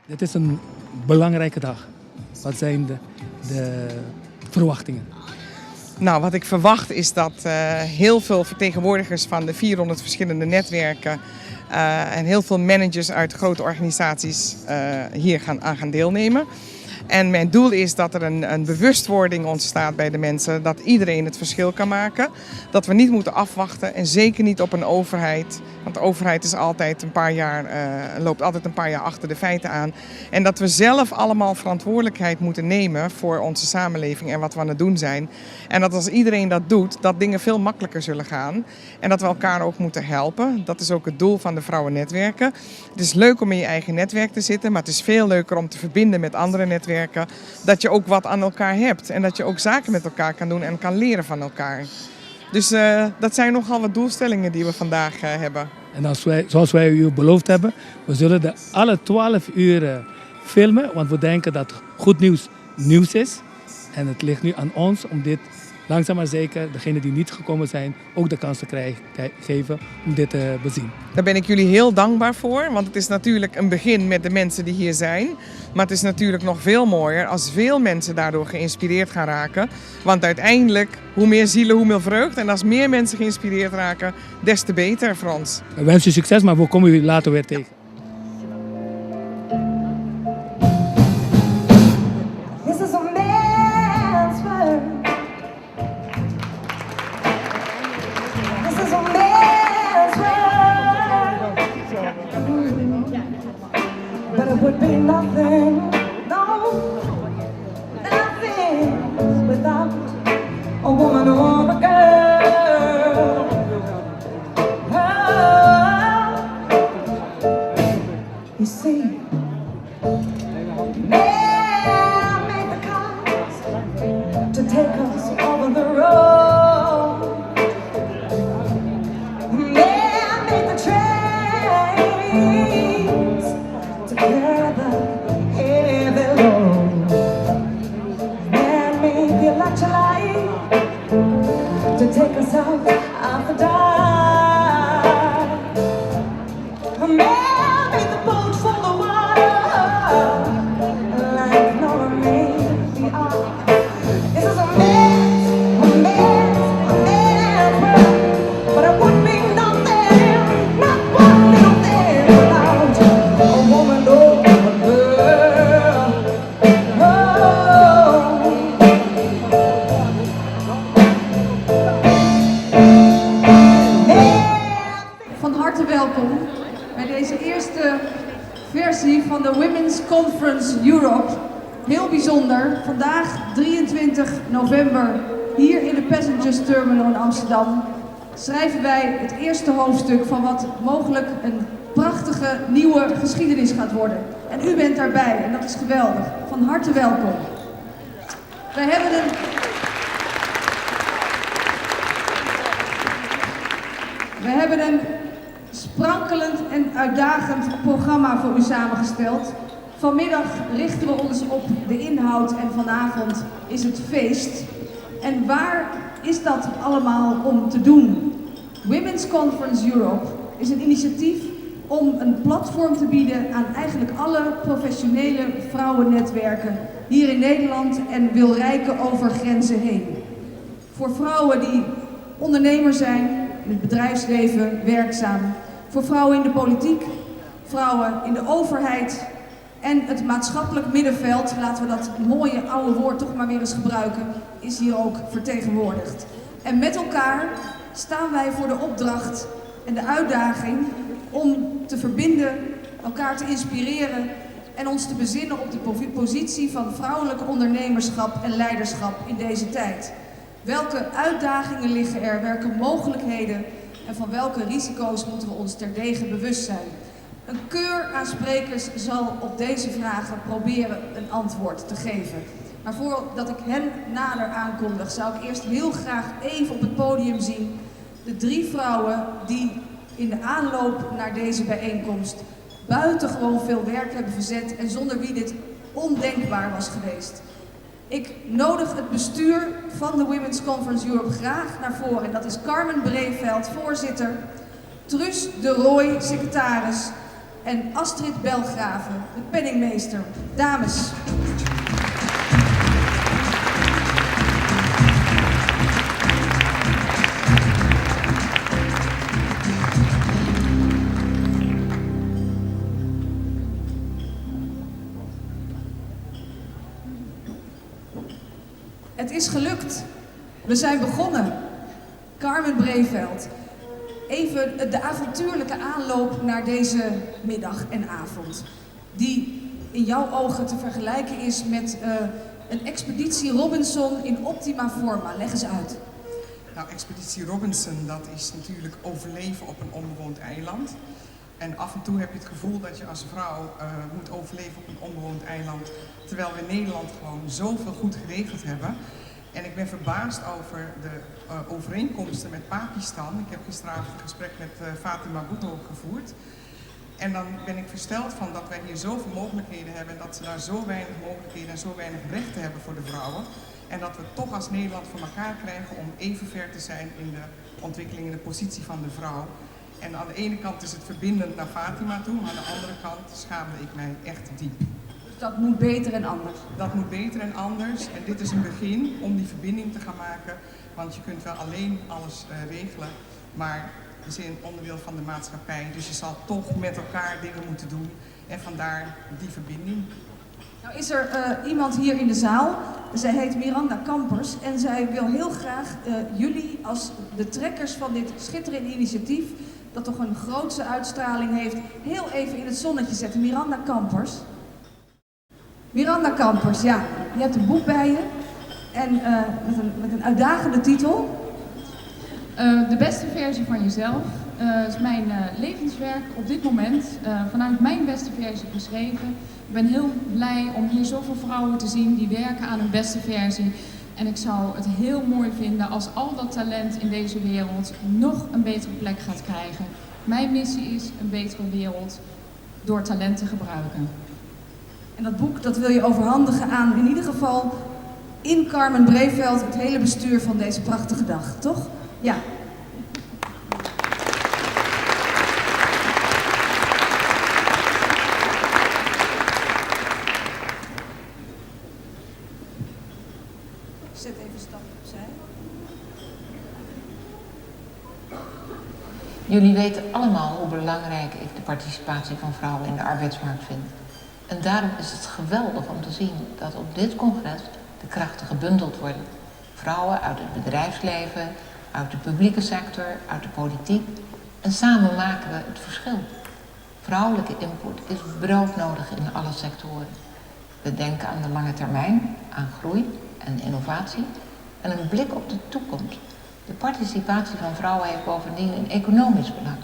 Het is een belangrijke dag. Wat zijn de verwachtingen? Nou, wat ik verwacht is dat heel veel vertegenwoordigers van de 400 verschillende netwerken en heel veel managers uit grote organisaties hier aan gaan deelnemen. En mijn doel is dat er een bewustwording ontstaat bij de mensen, dat iedereen het verschil kan maken. Dat we niet moeten afwachten en zeker niet op een overheid. Want de overheid is altijd loopt altijd een paar jaar achter de feiten aan. En dat we zelf allemaal verantwoordelijkheid moeten nemen voor onze samenleving en wat we aan het doen zijn. En dat als iedereen dat doet, dat dingen veel makkelijker zullen gaan. En dat we elkaar ook moeten helpen. Dat is ook het doel van de vrouwennetwerken. Het is leuk om in je eigen netwerk te zitten, maar het is veel leuker om te verbinden met andere netwerken. Dat je ook wat aan elkaar hebt en dat je ook zaken met elkaar kan doen en kan leren van elkaar. Dus dat zijn nogal wat doelstellingen die we vandaag hebben. En zoals wij u beloofd hebben, we zullen alle 12 uur filmen, want we denken dat goed nieuws nieuws is. En het ligt nu aan ons om dit langzaam maar zeker, degenen die niet gekomen zijn, ook de kans te geven om dit te bezien. Daar ben ik jullie heel dankbaar voor, want het is natuurlijk een begin met de mensen die hier zijn. Maar het is natuurlijk nog veel mooier als veel mensen daardoor geïnspireerd gaan raken. Want uiteindelijk, hoe meer zielen, hoe meer vreugd. En als meer mensen geïnspireerd raken, des te beter voor ons. We wensen u succes, maar we komen u later weer tegen. without a woman or a girl. You see, man made the cars to take us over the road. Man made the trains to carry the heavy load. Man made the electric light to take us out of the dark. Man made the boat for the water, like no rain we are. This is a man's world, but it would be nothing, not one little thing without a woman or a girl. Van harte welkom bij deze eerste versie van de Women's Conference Europe. Heel bijzonder, vandaag 23 november hier in de Passengers Terminal in Amsterdam schrijven wij het eerste hoofdstuk van wat mogelijk een prachtige nieuwe geschiedenis gaat worden. En u bent daarbij en dat is geweldig. Van harte welkom. Wij hebben een sprankelend en uitdagend programma voor u samengesteld. Vanmiddag richten we ons op de inhoud en vanavond is het feest. En waar is dat allemaal om te doen? Women's Conference Europe is een initiatief om een platform te bieden aan eigenlijk alle professionele vrouwennetwerken hier in Nederland en wil reiken over grenzen heen. Voor vrouwen die ondernemer zijn, in het bedrijfsleven werkzaam, voor vrouwen in de politiek, vrouwen in de overheid en het maatschappelijk middenveld, laten we dat mooie oude woord toch maar weer eens gebruiken, is hier ook vertegenwoordigd. En met elkaar staan wij voor de opdracht en de uitdaging om te verbinden, elkaar te inspireren en ons te bezinnen op de positie van vrouwelijk ondernemerschap en leiderschap in deze tijd. Welke uitdagingen liggen er, welke mogelijkheden en van welke risico's moeten we ons terdege bewust zijn? Een keur aan sprekers zal op deze vragen proberen een antwoord te geven. Maar voordat ik hen nader aankondig, zou ik eerst heel graag even op het podium zien de 3 vrouwen die in de aanloop naar deze bijeenkomst buitengewoon veel werk hebben verzet en zonder wie dit ondenkbaar was geweest. Ik nodig het bestuur van de Women's Conference Europe graag naar voren. En dat is Carmen Breveld, voorzitter, Truus de Rooij, secretaris en Astrid Belgraven, de penningmeester. Dames. Het is gelukt. We zijn begonnen. Carmen Breveld. Even de avontuurlijke aanloop naar deze middag en avond. Die in jouw ogen te vergelijken is met een expeditie Robinson in optima forma. Leg eens uit. Nou, expeditie Robinson, dat is natuurlijk overleven op een onbewoond eiland. En af en toe heb je het gevoel dat je als vrouw moet overleven op een onbewoond eiland, terwijl we in Nederland gewoon zoveel goed geregeld hebben. En ik ben verbaasd over de overeenkomsten met Pakistan. Ik heb gisteravond een gesprek met Fatima Bhutto gevoerd. En dan ben ik versteld van dat wij hier zoveel mogelijkheden hebben en dat ze daar zo weinig mogelijkheden en zo weinig rechten hebben voor de vrouwen. En dat we toch als Nederland voor elkaar krijgen om even ver te zijn in de ontwikkeling en de positie van de vrouw. En aan de ene kant is het verbindend naar Fatima toe, maar aan de andere kant schaamde ik mij echt diep. Dus dat moet beter en anders. Dat moet beter en anders. En dit is een begin om die verbinding te gaan maken. Want je kunt wel alleen alles regelen, maar we zijn een onderdeel van de maatschappij. Dus je zal toch met elkaar dingen moeten doen. En vandaar die verbinding. Nou is er iemand hier in de zaal. Zij heet Miranda Kampers en zij wil heel graag jullie als de trekkers van dit schitterende initiatief, dat toch een grootse uitstraling heeft, heel even in het zonnetje zetten. Miranda Kampers. Miranda Kampers, ja, je hebt een boek bij je en met een uitdagende titel. De beste versie van jezelf is mijn levenswerk op dit moment vanuit mijn beste versie geschreven. Ik ben heel blij om hier zoveel vrouwen te zien die werken aan hun beste versie. En ik zou het heel mooi vinden als al dat talent in deze wereld nog een betere plek gaat krijgen. Mijn missie is een betere wereld door talent te gebruiken. En dat boek dat wil je overhandigen aan in ieder geval in Carmen Breveld het hele bestuur van deze prachtige dag, toch? Ja. Zet even een stap opzij. Jullie weten allemaal hoe belangrijk ik de participatie van vrouwen in de arbeidsmarkt vind. En daarom is het geweldig om te zien dat op dit congres de krachten gebundeld worden. Vrouwen uit het bedrijfsleven, uit de publieke sector, uit de politiek. En samen maken we het verschil. Vrouwelijke input is broodnodig in alle sectoren. We denken aan de lange termijn, aan groei en innovatie en een blik op de toekomst. De participatie van vrouwen heeft bovendien een economisch belang.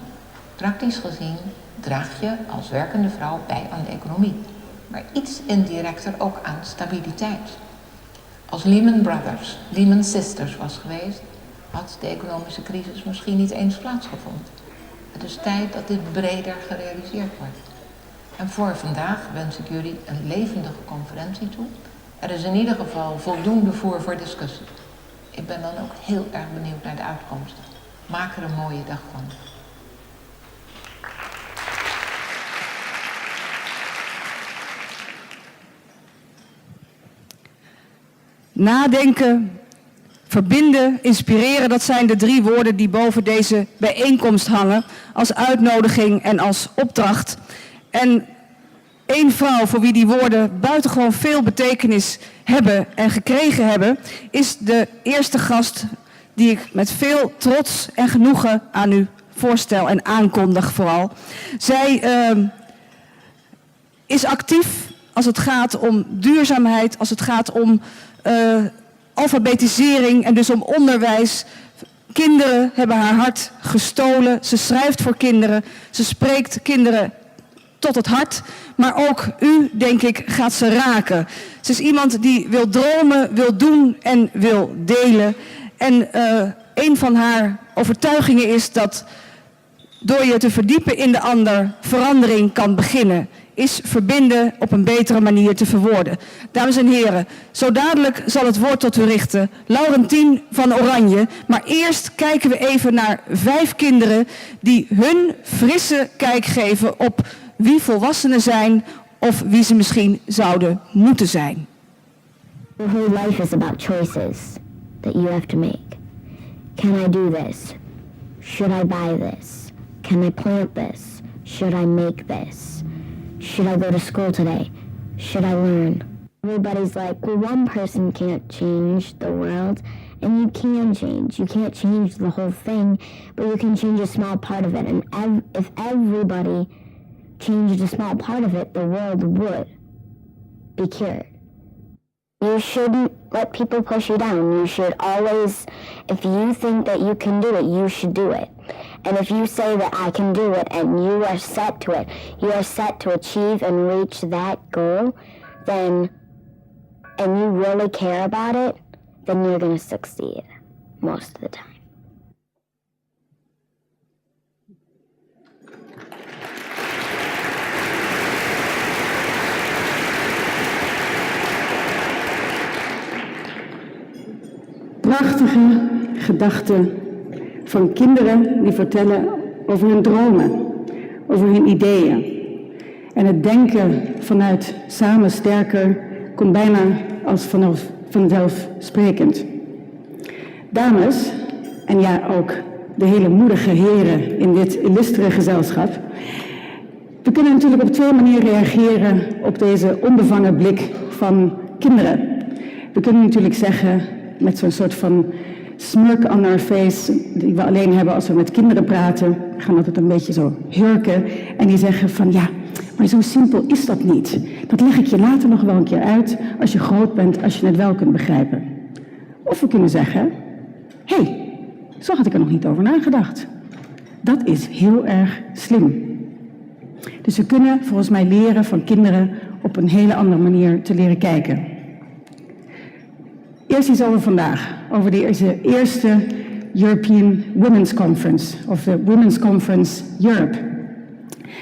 Praktisch gezien draag je als werkende vrouw bij aan de economie, maar iets indirecter ook aan stabiliteit. Als Lehman Brothers, Lehman Sisters was geweest, had de economische crisis misschien niet eens plaatsgevonden. Het is tijd dat dit breder gerealiseerd wordt. En voor vandaag wens ik jullie een levendige conferentie toe. Er is in ieder geval voldoende voer voor discussie. Ik ben dan ook heel erg benieuwd naar de uitkomsten. Maak er een mooie dag van. Nadenken, verbinden, inspireren, dat zijn de 3 woorden die boven deze bijeenkomst hangen als uitnodiging en als opdracht. En één vrouw voor wie die woorden buitengewoon veel betekenis hebben en gekregen hebben, is de eerste gast die ik met veel trots en genoegen aan u voorstel en aankondig vooral. Zij is actief als het gaat om duurzaamheid, als het gaat om alfabetisering en dus om onderwijs. Kinderen hebben haar hart gestolen. Ze schrijft voor kinderen. Ze spreekt kinderen tot het hart. Maar ook u, denk ik, gaat ze raken. Ze is iemand die wil dromen, wil doen en wil delen. En een van haar overtuigingen is dat door je te verdiepen in de ander verandering kan beginnen. Is verbinden op een betere manier te verwoorden. Dames en heren, zo dadelijk zal het woord tot u richten Laurentien van Oranje. Maar eerst kijken we even naar 5 kinderen die hun frisse kijk geven op wie volwassenen zijn of wie ze misschien zouden moeten zijn. Your whole life is about choices that you have to make. Can I do this? Should I buy this? Can I plant this? Should I make this? Should I go to school today? Should I learn? Everybody's like, well, one person can't change the world, and you can change. You can't change the whole thing, but you can change a small part of it. And if everybody changed a small part of it, the world would be cured. You shouldn't let people push you down. You should always, if you think that you can do it, you should do it. And if you say that I can do it and you are set to it, you are set to achieve and reach that goal, then, and you really care about it, then you're going to succeed most of the time. Prachtige gedachten van kinderen die vertellen over hun dromen, over hun ideeën. En het denken vanuit samen sterker komt bijna als vanzelfsprekend. Dames, en ja ook de hele moedige heren in dit illustere gezelschap. We kunnen natuurlijk op 2 manieren reageren op deze onbevangen blik van kinderen. We kunnen natuurlijk zeggen, met zo'n soort van smirk on our face, die we alleen hebben als we met kinderen praten, gaan altijd een beetje zo hurken. En die zeggen van ja, maar zo simpel is dat niet. Dat leg ik je later nog wel een keer uit, als je groot bent, als je het wel kunt begrijpen. Of we kunnen zeggen, hé, zo had ik er nog niet over nagedacht. Dat is heel erg slim. Dus we kunnen volgens mij leren van kinderen op een hele andere manier te leren kijken. Eerst iets over vandaag, over deze eerste European Women's Conference, of de Women's Conference Europe.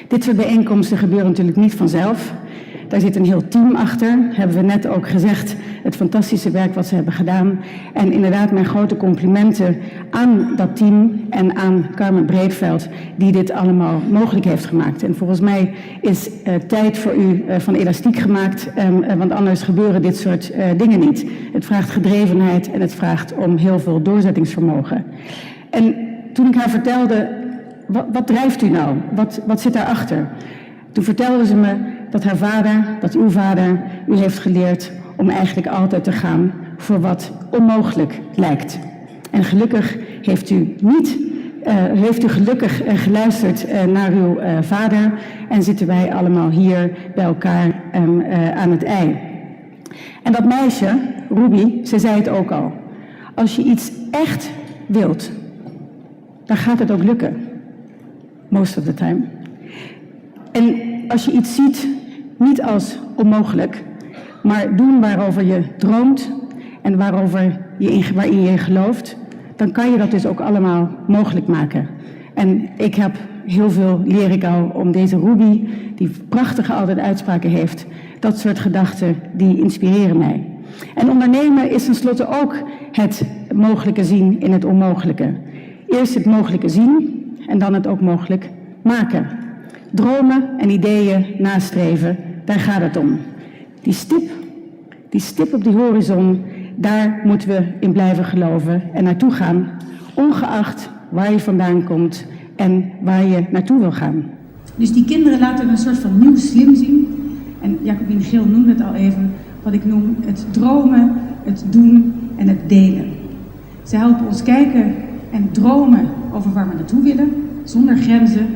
Dit soort bijeenkomsten gebeuren natuurlijk niet vanzelf. Daar zit een heel team achter, hebben we net ook gezegd, het fantastische werk wat ze hebben gedaan. En inderdaad mijn grote complimenten aan dat team en aan Carmen Breedveld, die dit allemaal mogelijk heeft gemaakt. En volgens mij is tijd voor u van elastiek gemaakt, want anders gebeuren dit soort dingen niet. Het vraagt gedrevenheid en het vraagt om heel veel doorzettingsvermogen. En toen ik haar vertelde, wat drijft u nou? Wat zit daarachter? Toen vertelde ze me dat haar vader, dat uw vader, u heeft geleerd om eigenlijk altijd te gaan voor wat onmogelijk lijkt. En gelukkig heeft u gelukkig geluisterd naar uw vader en zitten wij allemaal hier bij elkaar aan het ei. En dat meisje, Ruby, ze zei het ook al. Als je iets echt wilt, dan gaat het ook lukken. Most of the time. En als je iets ziet, niet als onmogelijk, maar doen waarover je droomt en waarin je gelooft, dan kan je dat dus ook allemaal mogelijk maken. En ik heb heel veel, leer ik al, om deze Ruby, die prachtige altijd uitspraken heeft, dat soort gedachten, die inspireren mij. En ondernemen is tenslotte ook het mogelijke zien in het onmogelijke. Eerst het mogelijke zien en dan het ook mogelijk maken. Dromen en ideeën nastreven, daar gaat het om. Die stip op die horizon, daar moeten we in blijven geloven en naartoe gaan, ongeacht waar je vandaan komt en waar je naartoe wil gaan. Dus die kinderen laten een soort van nieuw slim zien. En Jacobine Geel noemde het al even, wat ik noem het dromen, het doen en het delen. Ze helpen ons kijken en dromen over waar we naartoe willen, zonder grenzen,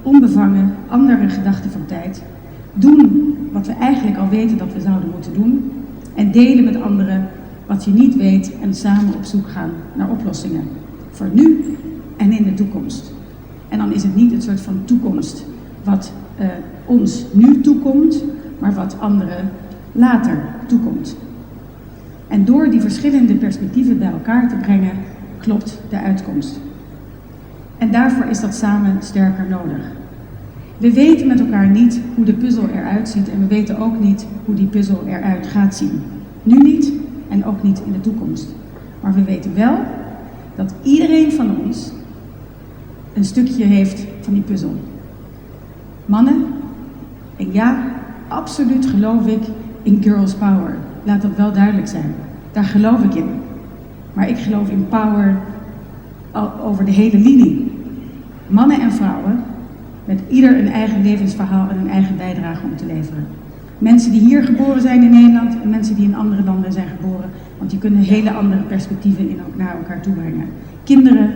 onbevangen, andere gedachten van tijd. Doen wat we eigenlijk al weten dat we zouden moeten doen. En delen met anderen wat je niet weet en samen op zoek gaan naar oplossingen. Voor nu en in de toekomst. En dan is het niet een soort van toekomst wat ons nu toekomt, maar wat anderen later toekomt. En door die verschillende perspectieven bij elkaar te brengen, klopt de uitkomst. En daarvoor is dat samen sterker nodig. We weten met elkaar niet hoe de puzzel eruit ziet en we weten ook niet hoe die puzzel eruit gaat zien. Nu niet en ook niet in de toekomst. Maar we weten wel dat iedereen van ons een stukje heeft van die puzzel. Mannen, en ja, absoluut geloof ik in girls power. Laat dat wel duidelijk zijn. Daar geloof ik in. Maar ik geloof in power over de hele linie. Mannen en vrouwen, met ieder een eigen levensverhaal en een eigen bijdrage om te leveren. Mensen die hier geboren zijn in Nederland en mensen die in andere landen zijn geboren. Want die kunnen hele andere perspectieven naar elkaar toe brengen. Kinderen,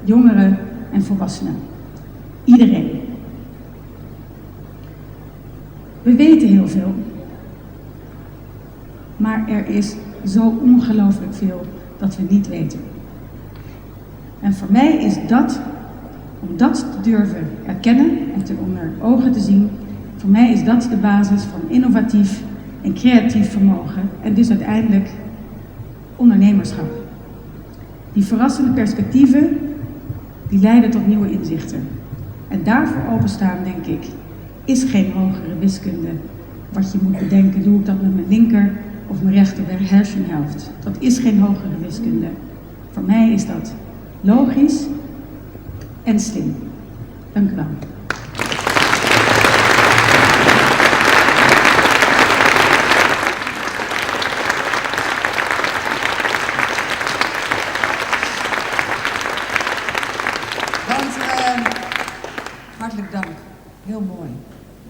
jongeren en volwassenen. Iedereen. We weten heel veel. Maar er is zo ongelooflijk veel dat we niet weten. En voor mij is dat, om dat te durven erkennen en te onder ogen te zien, voor mij is dat de basis van innovatief en creatief vermogen en dus uiteindelijk ondernemerschap. Die verrassende perspectieven, die leiden tot nieuwe inzichten. En daarvoor openstaan, denk ik, is geen hogere wiskunde. Wat je moet bedenken, doe ik dat met mijn linker of mijn rechter hersenhelft. Dat is geen hogere wiskunde. Voor mij is dat logisch en slim. Dank u wel. Hartelijk dank. Heel mooi.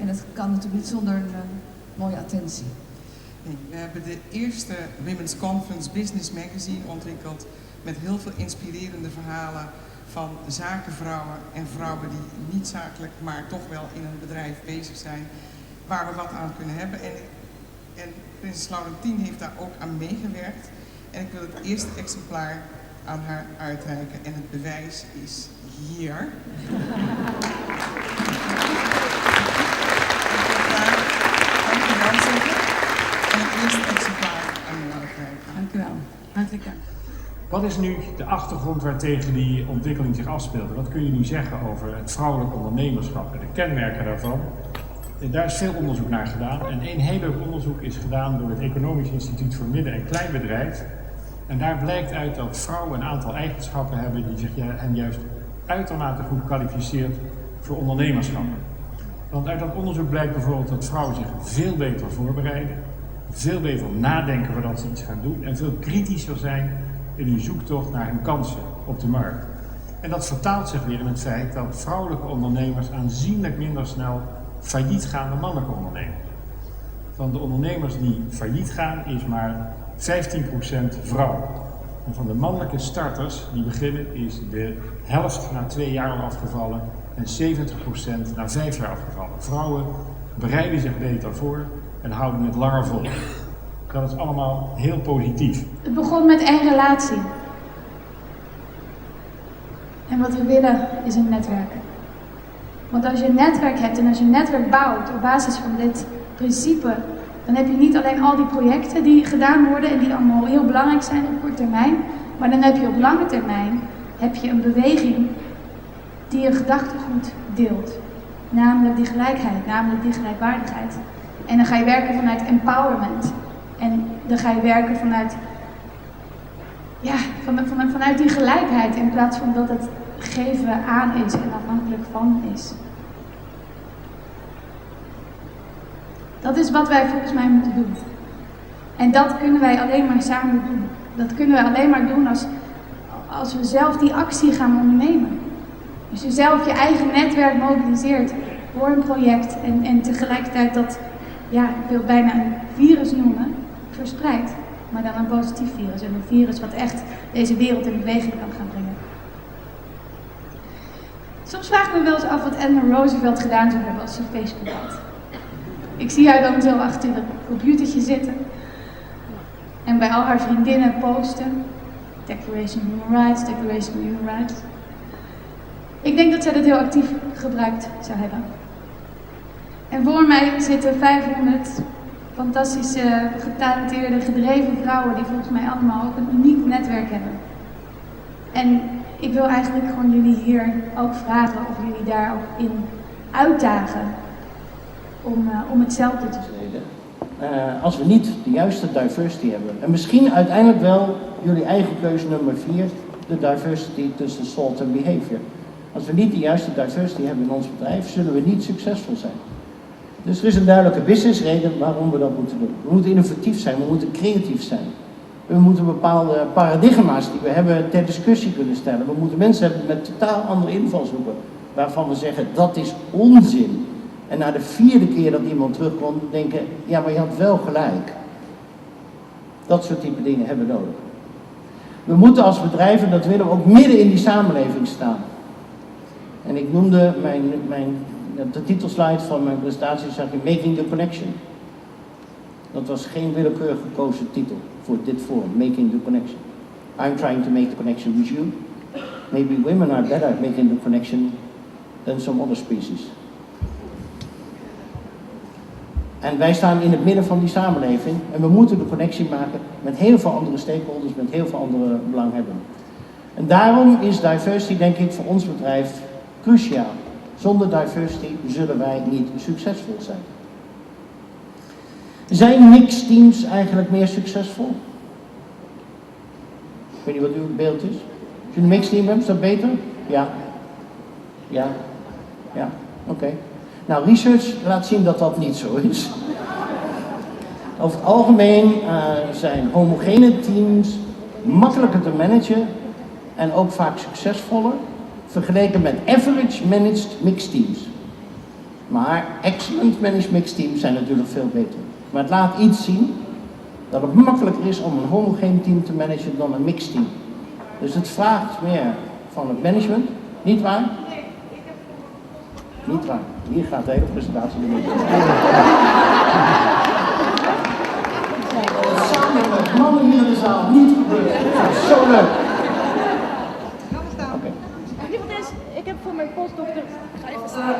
En het kan natuurlijk niet zonder een mooie attentie. Nee, we hebben de eerste Women's Conference Business Magazine ontwikkeld met heel veel inspirerende verhalen van zakenvrouwen en vrouwen die niet zakelijk, maar toch wel in een bedrijf bezig zijn, waar we wat aan kunnen hebben. En Prinses Laurentien heeft daar ook aan meegewerkt. En ik wil het eerste exemplaar aan haar uitreiken. En het bewijs is hier. Dank u wel zeggen. En het eerste exemplaar aan u uitreiken. Dank u wel. Hartelijk dank. Wat is nu de achtergrond waartegen die ontwikkeling zich afspeelt? Wat kun je nu zeggen over het vrouwelijk ondernemerschap en de kenmerken daarvan? Daar is veel onderzoek naar gedaan en een heel leuk onderzoek is gedaan door het Economisch Instituut voor Midden- en Kleinbedrijf. En daar blijkt uit dat vrouwen een aantal eigenschappen hebben die zich hen juist uitermate goed kwalificeert voor ondernemerschap. Want uit dat onderzoek blijkt bijvoorbeeld dat vrouwen zich veel beter voorbereiden, veel beter nadenken voordat ze iets gaan doen en veel kritischer zijn in hun zoektocht naar hun kansen op de markt. En dat vertaalt zich weer in het feit dat vrouwelijke ondernemers aanzienlijk minder snel failliet gaan dan mannelijke ondernemers. Van de ondernemers die failliet gaan is maar 15% vrouw. En van de mannelijke starters die beginnen is de helft na 2 jaar al afgevallen en 70% na 5 jaar afgevallen. Vrouwen bereiden zich beter voor en houden het langer vol. Dat is allemaal heel positief. Het begon met 1 relatie. En wat we willen is een netwerk. Want als je een netwerk hebt en als je een netwerk bouwt op basis van dit principe, dan heb je niet alleen al die projecten die gedaan worden en die allemaal heel belangrijk zijn op korte termijn, maar dan heb je op lange termijn een beweging die je gedachtegoed deelt. Namelijk die gelijkheid, namelijk die gelijkwaardigheid. En dan ga je werken vanuit empowerment. En dan ga je werken vanuit die gelijkheid in plaats van dat het geven aan is en afhankelijk van is. Dat is wat wij volgens mij moeten doen. En dat kunnen wij alleen maar samen doen. Dat kunnen wij alleen maar doen als we zelf die actie gaan ondernemen. Als je zelf je eigen netwerk mobiliseert voor een project en tegelijkertijd dat, ik wil het bijna een virus noemen, verspreidt. Maar dan een positief virus en een virus wat echt deze wereld in beweging kan gaan brengen. Soms vraag ik me wel eens af wat Eleanor Roosevelt gedaan zou hebben als ze Facebook had. Ik zie haar dan zo achter het computertje zitten en bij al haar vriendinnen posten. Declaration of Human Rights, Declaration of Human Rights. Ik denk dat zij dat heel actief gebruikt zou hebben. En voor mij zitten 500 fantastische, getalenteerde, gedreven vrouwen die volgens mij allemaal ook een uniek netwerk hebben. En ik wil eigenlijk gewoon jullie hier ook vragen of jullie daar ook in uitdagen om hetzelfde te doen. Als we niet de juiste diversity hebben, en misschien uiteindelijk wel jullie eigen keuze nummer 4, de diversity tussen thought en behavior. Als we niet de juiste diversity hebben in ons bedrijf, zullen we niet succesvol zijn. Dus er is een duidelijke businessreden waarom we dat moeten doen. We moeten innovatief zijn, we moeten creatief zijn. We moeten bepaalde paradigma's die we hebben ter discussie kunnen stellen. We moeten mensen hebben met totaal andere invalshoeken, waarvan we zeggen dat is onzin. En na de 4e keer dat iemand terugkomt, denken, ja maar je had wel gelijk. Dat soort type dingen hebben we nodig. We moeten als bedrijven, dat willen we ook midden in die samenleving staan. En ik noemde de titelslide van mijn presentatie, zag je Making the Connection. Dat was geen willekeurig gekozen titel voor dit forum, Making the Connection. I'm trying to make the connection with you. Maybe women are better at making the connection than some other species. En wij staan in het midden van die samenleving en we moeten de connectie maken met heel veel andere stakeholders, met heel veel andere belanghebbenden. En daarom is diversity, denk ik, voor ons bedrijf cruciaal. Zonder diversity zullen wij niet succesvol zijn. Zijn mixed teams eigenlijk meer succesvol? Ik weet niet wat uw beeld is. Als je een mixed team hebt, is dat beter? Ja. Ja. Ja. Oké. Nou, research laat zien dat dat niet zo is. Over het algemeen zijn homogene teams makkelijker te managen en ook vaak succesvoller vergeleken met average managed mixed teams. Maar excellent managed mixed teams zijn natuurlijk veel beter. Maar het laat iets zien dat het makkelijker is om een homogeen team te managen dan een mixed team. Dus het vraagt meer van het management, niet waar? Niet waar. Hier gaat de hele presentatie door. Samen met mannen hier in de zaal niet gebeuren. zo leuk. Ik heb voor mijn postdokter... Ga even staan.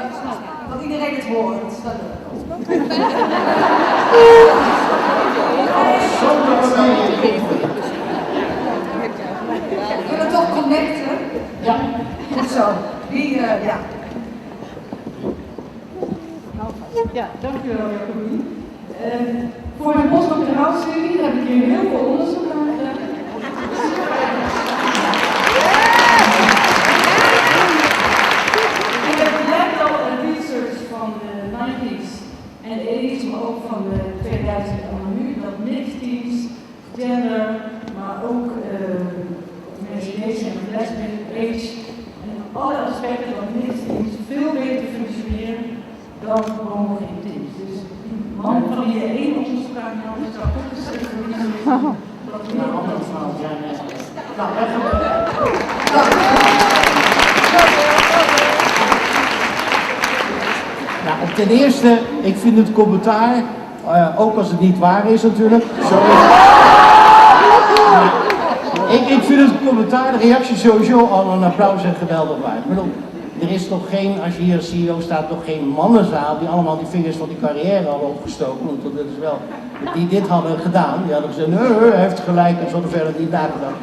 Dat iedereen het hoort. Dat is wel leuk. We willen toch connecten? Ja. Goed zo. Ja. Ja, dankjewel Jacobine. Voor mijn postdoctoraalstudie heb ik hier heel veel onderzoek naar gedaan. Ik heb gelijk al research van de 90s en 80s, maar ook van de 2000 en nu, dat mixed teams, gender, maar ook mensen gay zijn of lesbian, age en alle aspecten van mixed teams veel beter functioneren dan homogene teams. Dus die man van wie je één onderzoek aan had, is dat ook geschreven voor die dat is een andere verhaal. Nou, ten eerste, ik vind het commentaar, ook als het niet waar is natuurlijk, sorry. Ik vind het commentaar, de reactie sowieso al een applaus en geweldig waard. Ik bedoel, er is toch geen, als je hier als CEO staat, nog geen mannenzaal die allemaal die vingers van die carrière hadden opgestoken. Want dat is wel, die dit hadden gedaan, die hadden gezegd, nee, hij heeft gelijk en zo verder niet nagedacht.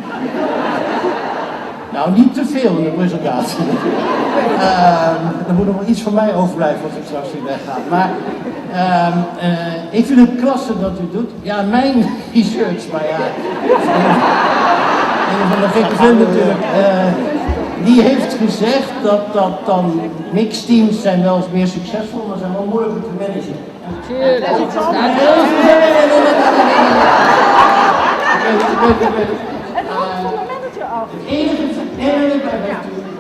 Nou, niet te veel in de presentatie. Er moet nog wel iets van mij overblijven als ik straks weer wegga. Maar ik vind het klasse dat u het doet. Ja, mijn research, maar ja. Een van de gekke vent natuurlijk. Die heeft gezegd dat dan mixed teams zijn wel eens meer succesvol, maar zijn wel moeilijker te managen. Het hangt van de manager af. Het enige... Nee,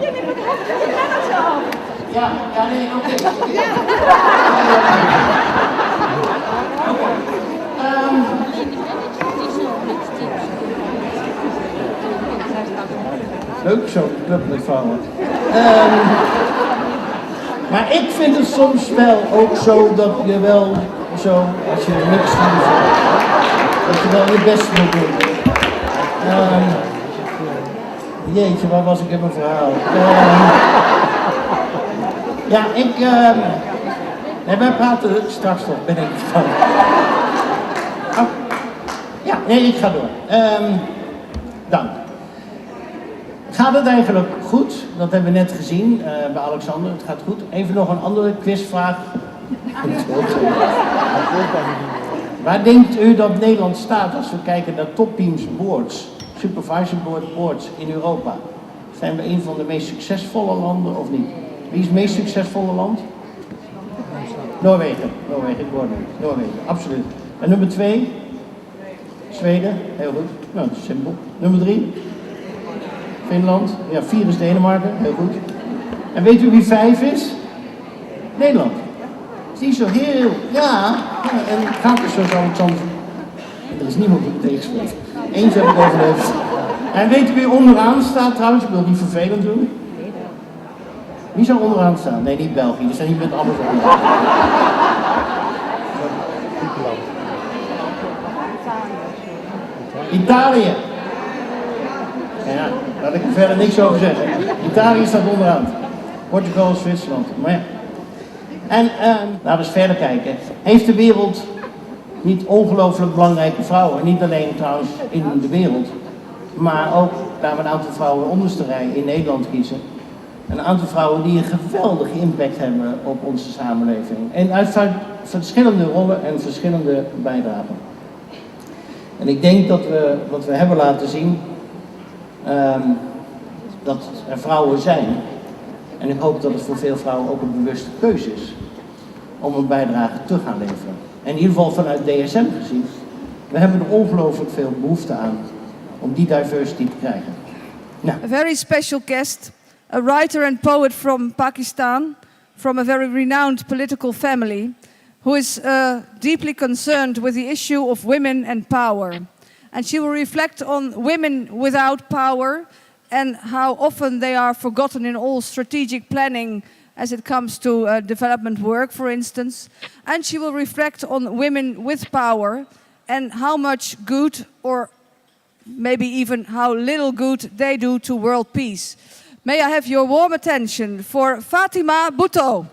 Je neemt het hoofd van de manager af. Ja, nee, oké. Leuk zo, club met vrouwen. Maar ik vind het soms wel ook zo dat je wel zo, als je niks doet, dat je wel je best moet doen. Jeetje, waar was ik in mijn verhaal? Wij praten straks nog, ben ik van. Ja, nee, ik ga door. Dank. Gaat het eigenlijk goed? Dat hebben we net gezien bij Alexander. Het gaat goed. Even nog een andere quizvraag. Waar denkt u dat Nederland staat als we kijken naar topteams boards, supervisory boards in Europa? Zijn we een van de meest succesvolle landen of niet? Wie is het meest succesvolle land? Noorwegen. Noorwegen, absoluut. En nummer 2? Zweden, heel goed. Nou, dat is simpel. Nummer 3? Finland. Ja, 4 is Denemarken, heel goed. En weet u wie 5 is? Nederland. Het is niet zo heel... Ja, en het gaat dus zoals Alexander. Er is niemand die me tegenspreekt. Eentje heb ik overleefd. En weet u wie onderaan staat trouwens? Ik wil het niet vervelend doen. Wie zou onderaan staan? Nee, niet België. Die zijn niet met alles onderaan. Italië. Ja, daar had ik er verder niks over zeggen. Italië staat onderaan. Portugal, Zwitserland. Maar ja. En laten we eens verder kijken. Heeft de wereld niet ongelooflijk belangrijke vrouwen? Niet alleen trouwens in de wereld. Maar ook, laten we een aantal vrouwen onderste rij in Nederland kiezen. Een aantal vrouwen die een geweldige impact hebben op onze samenleving. En uit verschillende rollen en verschillende bijdragen. En ik denk dat we wat we hebben laten zien, dat er vrouwen zijn. En ik hoop dat het voor veel vrouwen ook een bewuste keuze is om een bijdrage te gaan leveren. En in ieder geval vanuit DSM gezien, we hebben er ongelooflijk veel behoefte aan om die diversity te krijgen. Nou. A very special guest, a writer and poet from Pakistan, from a very renowned political family, who is deeply concerned with the issue of women and power. And she will reflect on women without power and how often they are forgotten in all strategic planning as it comes to development work, for instance. And she will reflect on women with power and how much good or maybe even how little good they do to world peace. May I have your warm attention for Fatima Bhutto.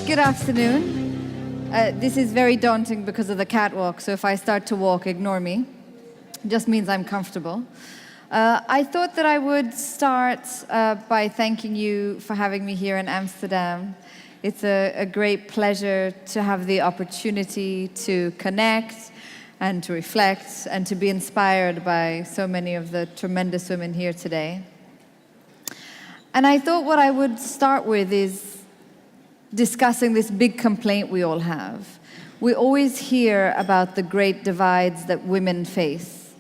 Good afternoon. This is very daunting because of the catwalk, so if I start to walk, ignore me. It just means I'm comfortable. I thought that I would start by thanking you for having me here in Amsterdam. It's a great pleasure to have the opportunity to connect and to reflect and to be inspired by so many of the tremendous women here today. And I thought what I would start with is discussing this big complaint we all have. We always hear about the great divides that women face,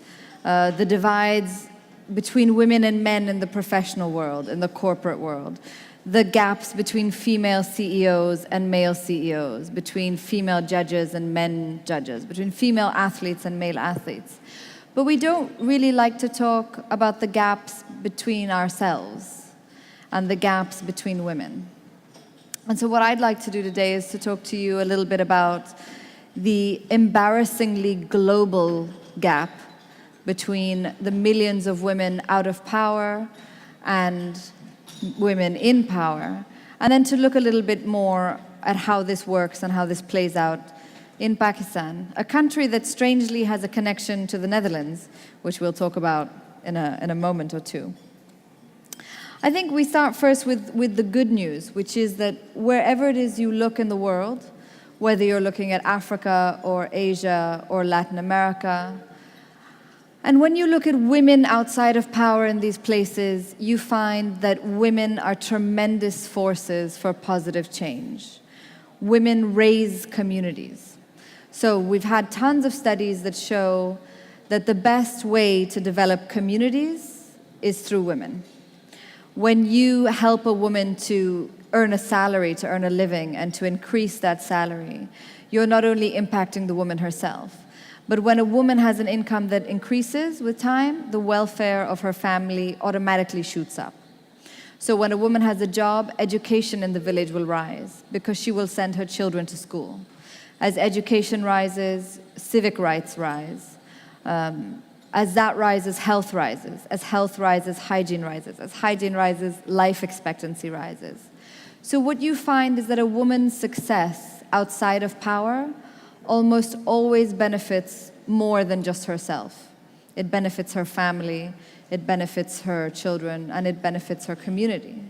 the divides between women and men in the professional world, in the corporate world, the gaps between female CEOs and male CEOs, between female judges and men judges, between female athletes and male athletes. But we don't really like to talk about the gaps between ourselves and the gaps between women. And so what I'd like to do today is to talk to you a little bit about the embarrassingly global gap between the millions of women out of power and women in power, and then to look a little bit more at how this works and how this plays out in Pakistan, a country that strangely has a connection to the Netherlands, which we'll talk about in a moment or two. I think we start first with the good news, which is that wherever it is you look in the world, whether you're looking at Africa or Asia or Latin America, and when you look at women outside of power in these places, you find that women are tremendous forces for positive change. Women raise communities. So we've had tons of studies that show that the best way to develop communities is through women. When you help a woman to earn a salary, to earn a living, and to increase that salary, you're not only impacting the woman herself, but when a woman has an income that increases with time, the welfare of her family automatically shoots up. So when a woman has a job, education in the village will rise because she will send her children to school. As education rises, civic rights rise. As that rises, health rises. As health rises, hygiene rises. As hygiene rises, life expectancy rises. So what you find is that a woman's success outside of power almost always benefits more than just herself. It benefits her family, it benefits her children, and it benefits her community.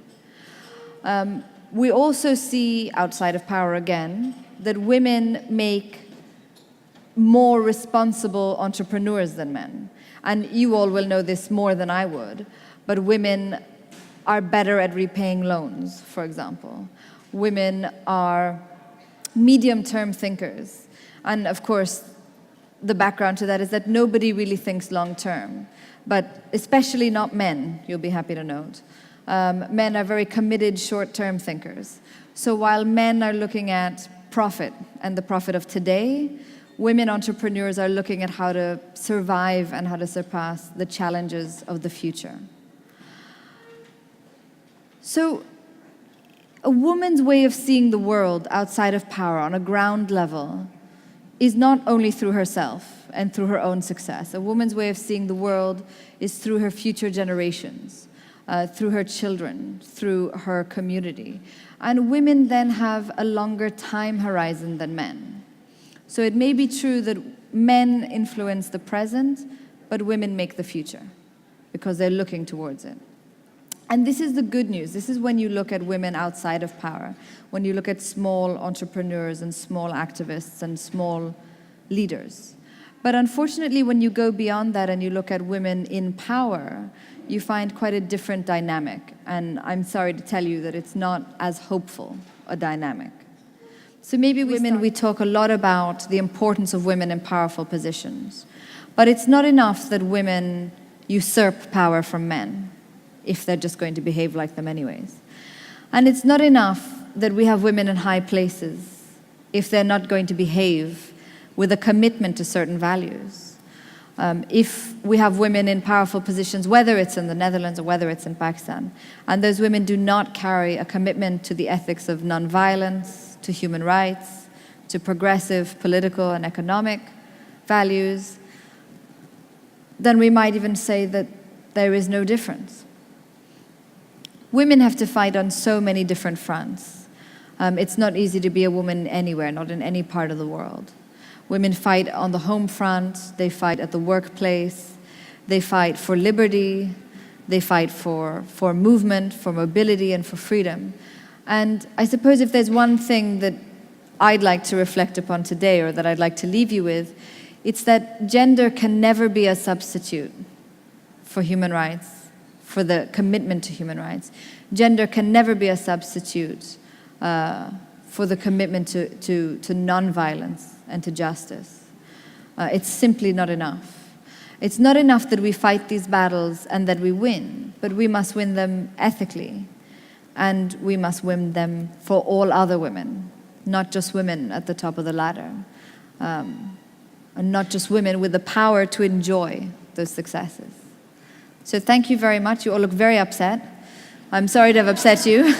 We also see, outside of power again, that women make more responsible entrepreneurs than men. And you all will know this more than I would, but women are better at repaying loans, for example. Women are medium-term thinkers. And of course, the background to that is that nobody really thinks long-term, but especially not men, you'll be happy to note. Men are very committed short-term thinkers. So while men are looking at profit and the profit of today, women entrepreneurs are looking at how to survive and how to surpass the challenges of the future. So a woman's way of seeing the world outside of power on a ground level is not only through herself and through her own success. A woman's way of seeing the world is through her future generations, through her children, through her community. And women then have a longer time horizon than men. So it may be true that men influence the present, but women make the future because they're looking towards it. And this is the good news. This is when you look at women outside of power, when you look at small entrepreneurs and small activists and small leaders. But unfortunately, when you go beyond that and you look at women in power, you find quite a different dynamic. And I'm sorry to tell you that it's not as hopeful a dynamic. So maybe we talk a lot about the importance of women in powerful positions. But it's not enough that women usurp power from men, if they're just going to behave like them anyways. And it's not enough that we have women in high places if they're not going to behave with a commitment to certain values. If we have women in powerful positions, whether it's in the Netherlands or whether it's in Pakistan, and those women do not carry a commitment to the ethics of nonviolence, to human rights, to progressive political and economic values, then we might even say that there is no difference. Women have to fight on so many different fronts. It's not easy to be a woman anywhere, not in any part of the world. Women fight on the home front, they fight at the workplace, they fight for liberty, they fight for movement, for mobility, and for freedom. And I suppose if there's one thing that I'd like to reflect upon today, or that I'd like to leave you with, it's that gender can never be a substitute for human rights, for the commitment to human rights. Gender can never be a substitute for the commitment to non-violence and to justice. It's simply not enough. It's not enough that we fight these battles and that we win, but we must win them ethically, and we must win them for all other women, not just women at the top of the ladder, and not just women with the power to enjoy those successes. So thank you very much. You all look very upset. I'm sorry to have upset you.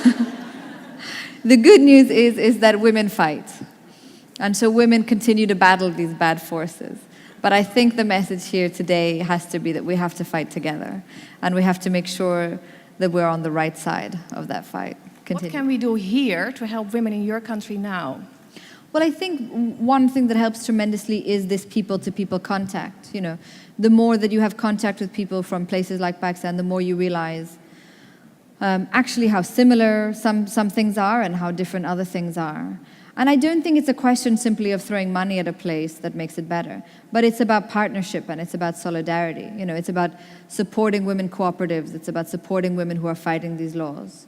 The good news is that women fight. And so women continue to battle these bad forces. But I think the message here today has to be that we have to fight together. And we have to make sure that we're on the right side of that fight. Continue. What can we do here to help women in your country now? Well, I think one thing that helps tremendously is this people-to-people contact. You know, the more that you have contact with people from places like Pakistan, the more you realize actually how similar some things are and how different other things are. And I don't think it's a question simply of throwing money at a place that makes it better, but it's about partnership and it's about solidarity. You know, it's about supporting women cooperatives. It's about supporting women who are fighting these laws.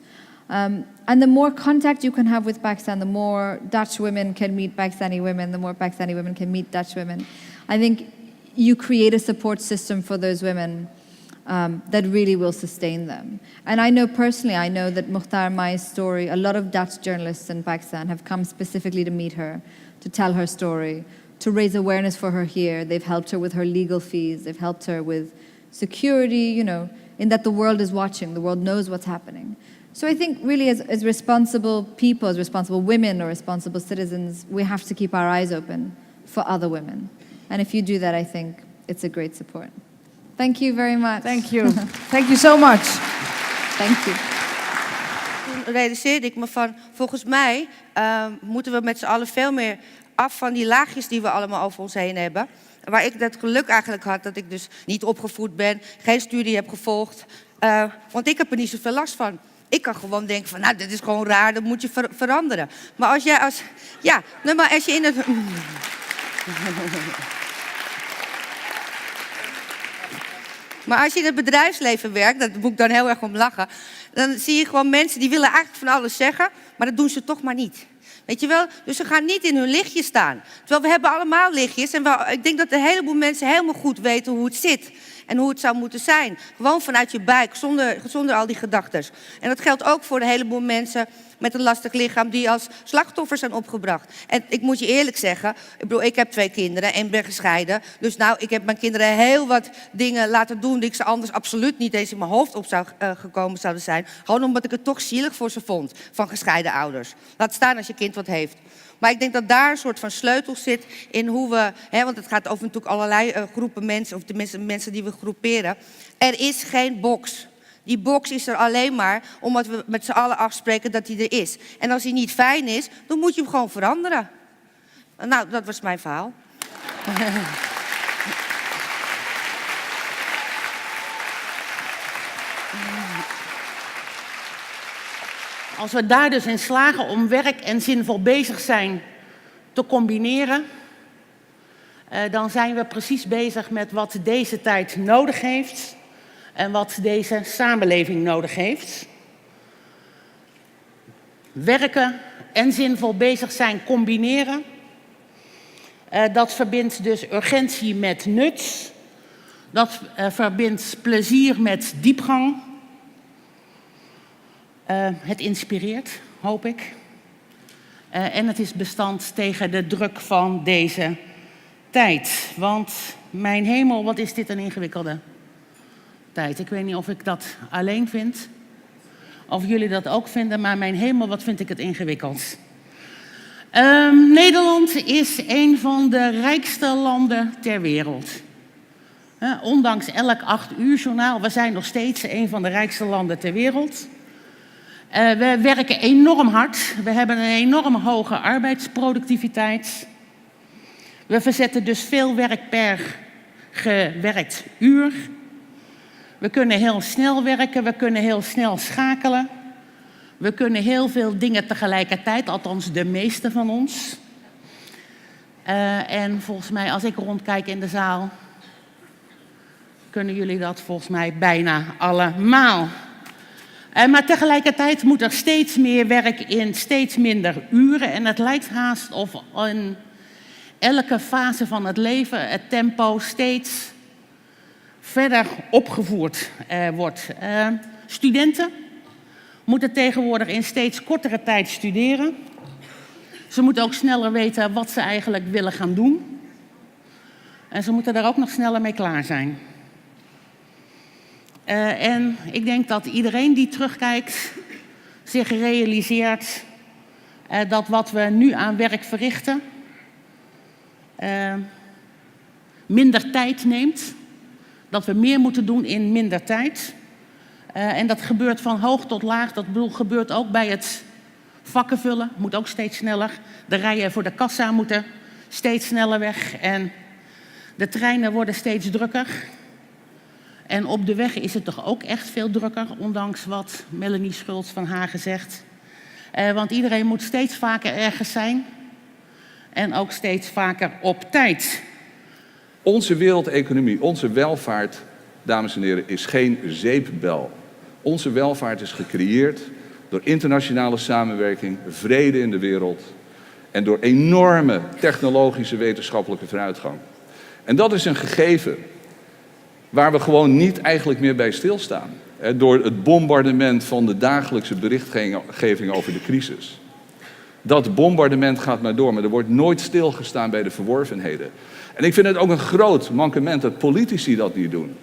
And the more contact you can have with Pakistan, the more Dutch women can meet Pakistani women, the more Pakistani women can meet Dutch women. I think you create a support system for those women that really will sustain them. And I know personally, I know that Mukhtar Mai's story, a lot of Dutch journalists in Pakistan have come specifically to meet her, to tell her story, to raise awareness for her here. They've helped her with her legal fees. They've helped her with security, you know, in that the world is watching, the world knows what's happening. So I think really as responsible people, as responsible women or responsible citizens, we have to keep our eyes open for other women. And if you do that, I think it's a great support. Thank you very much. Thank you. Thank you so much. Thank you. Toen realiseerde ik me van, volgens mij moeten we met z'n allen veel meer af van die laagjes die we allemaal over ons heen hebben. Waar ik dat geluk eigenlijk had dat ik dus niet opgevoed ben, geen studie heb gevolgd. Want ik heb er niet zoveel last van. Ik kan gewoon denken van, nou, dit is gewoon raar, dat moet je veranderen. Maar als jij als je in het... Maar als je in het bedrijfsleven werkt, dat moet ik dan heel erg om lachen, dan zie je gewoon mensen die willen eigenlijk van alles zeggen, maar dat doen ze toch maar niet. Weet je wel? Dus ze gaan niet in hun lichtje staan. Terwijl we hebben allemaal lichtjes en ik denk dat een heleboel mensen helemaal goed weten hoe het zit. En hoe het zou moeten zijn. Gewoon vanuit je buik, zonder al die gedachten. En dat geldt ook voor een heleboel mensen met een lastig lichaam die als slachtoffers zijn opgebracht. En ik moet je eerlijk zeggen, ik heb 2 kinderen en ben gescheiden. Dus nou, ik heb mijn kinderen heel wat dingen laten doen die ik ze anders absoluut niet eens in mijn hoofd op gekomen zouden zijn. Gewoon omdat ik het toch zielig voor ze vond, van gescheiden ouders. Laat staan als je kind wat heeft. Maar ik denk dat daar een soort van sleutel zit in hoe we... want het gaat over natuurlijk allerlei groepen mensen, of de mensen die we groeperen. Er is geen box. Die box is er alleen maar omdat we met z'n allen afspreken dat die er is. En als die niet fijn is, dan moet je hem gewoon veranderen. Nou, dat was mijn verhaal. Als we daar dus in slagen om werk en zinvol bezig zijn te combineren, dan zijn we precies bezig met wat deze tijd nodig heeft en wat deze samenleving nodig heeft. Werken en zinvol bezig zijn combineren, dat verbindt dus urgentie met nut, dat verbindt plezier met diepgang. Het inspireert, hoop ik. En het is bestand tegen de druk van deze tijd. Want mijn hemel, wat is dit een ingewikkelde tijd. Ik weet niet of ik dat alleen vind, of jullie dat ook vinden, maar mijn hemel, wat vind ik het ingewikkeld. Nederland is een van de rijkste landen ter wereld. Ondanks elk 8-uur-journaal, we zijn nog steeds een van de rijkste landen ter wereld. We werken enorm hard. We hebben een enorm hoge arbeidsproductiviteit. We verzetten dus veel werk per gewerkt uur. We kunnen heel snel werken, we kunnen heel snel schakelen. We kunnen heel veel dingen tegelijkertijd, althans de meeste van ons. En volgens mij, als ik rondkijk in de zaal, kunnen jullie dat volgens mij bijna allemaal. Maar tegelijkertijd moet er steeds meer werk in, steeds minder uren. En het lijkt haast of in elke fase van het leven het tempo steeds verder opgevoerd wordt. Studenten moeten tegenwoordig in steeds kortere tijd studeren. Ze moeten ook sneller weten wat ze eigenlijk willen gaan doen. En ze moeten daar ook nog sneller mee klaar zijn. En ik denk dat iedereen die terugkijkt zich realiseert dat wat we nu aan werk verrichten minder tijd neemt. Dat we meer moeten doen in minder tijd. En dat gebeurt van hoog tot laag. Dat gebeurt ook bij het vakken vullen. Moet ook steeds sneller. De rijen voor de kassa moeten steeds sneller weg. En de treinen worden steeds drukker. En op de weg is het toch ook echt veel drukker, ondanks wat Melanie Schultz van Hagen zegt. Want iedereen moet steeds vaker ergens zijn. En ook steeds vaker op tijd. Onze wereldeconomie, onze welvaart, dames en heren, is geen zeepbel. Onze welvaart is gecreëerd door internationale samenwerking, vrede in de wereld en door enorme technologische wetenschappelijke vooruitgang. En dat is een gegeven waar we gewoon niet eigenlijk meer bij stilstaan. Door het bombardement van de dagelijkse berichtgeving over de crisis. Dat bombardement gaat maar door, maar er wordt nooit stilgestaan bij de verworvenheden. En ik vind het ook een groot mankement dat politici dat niet doen.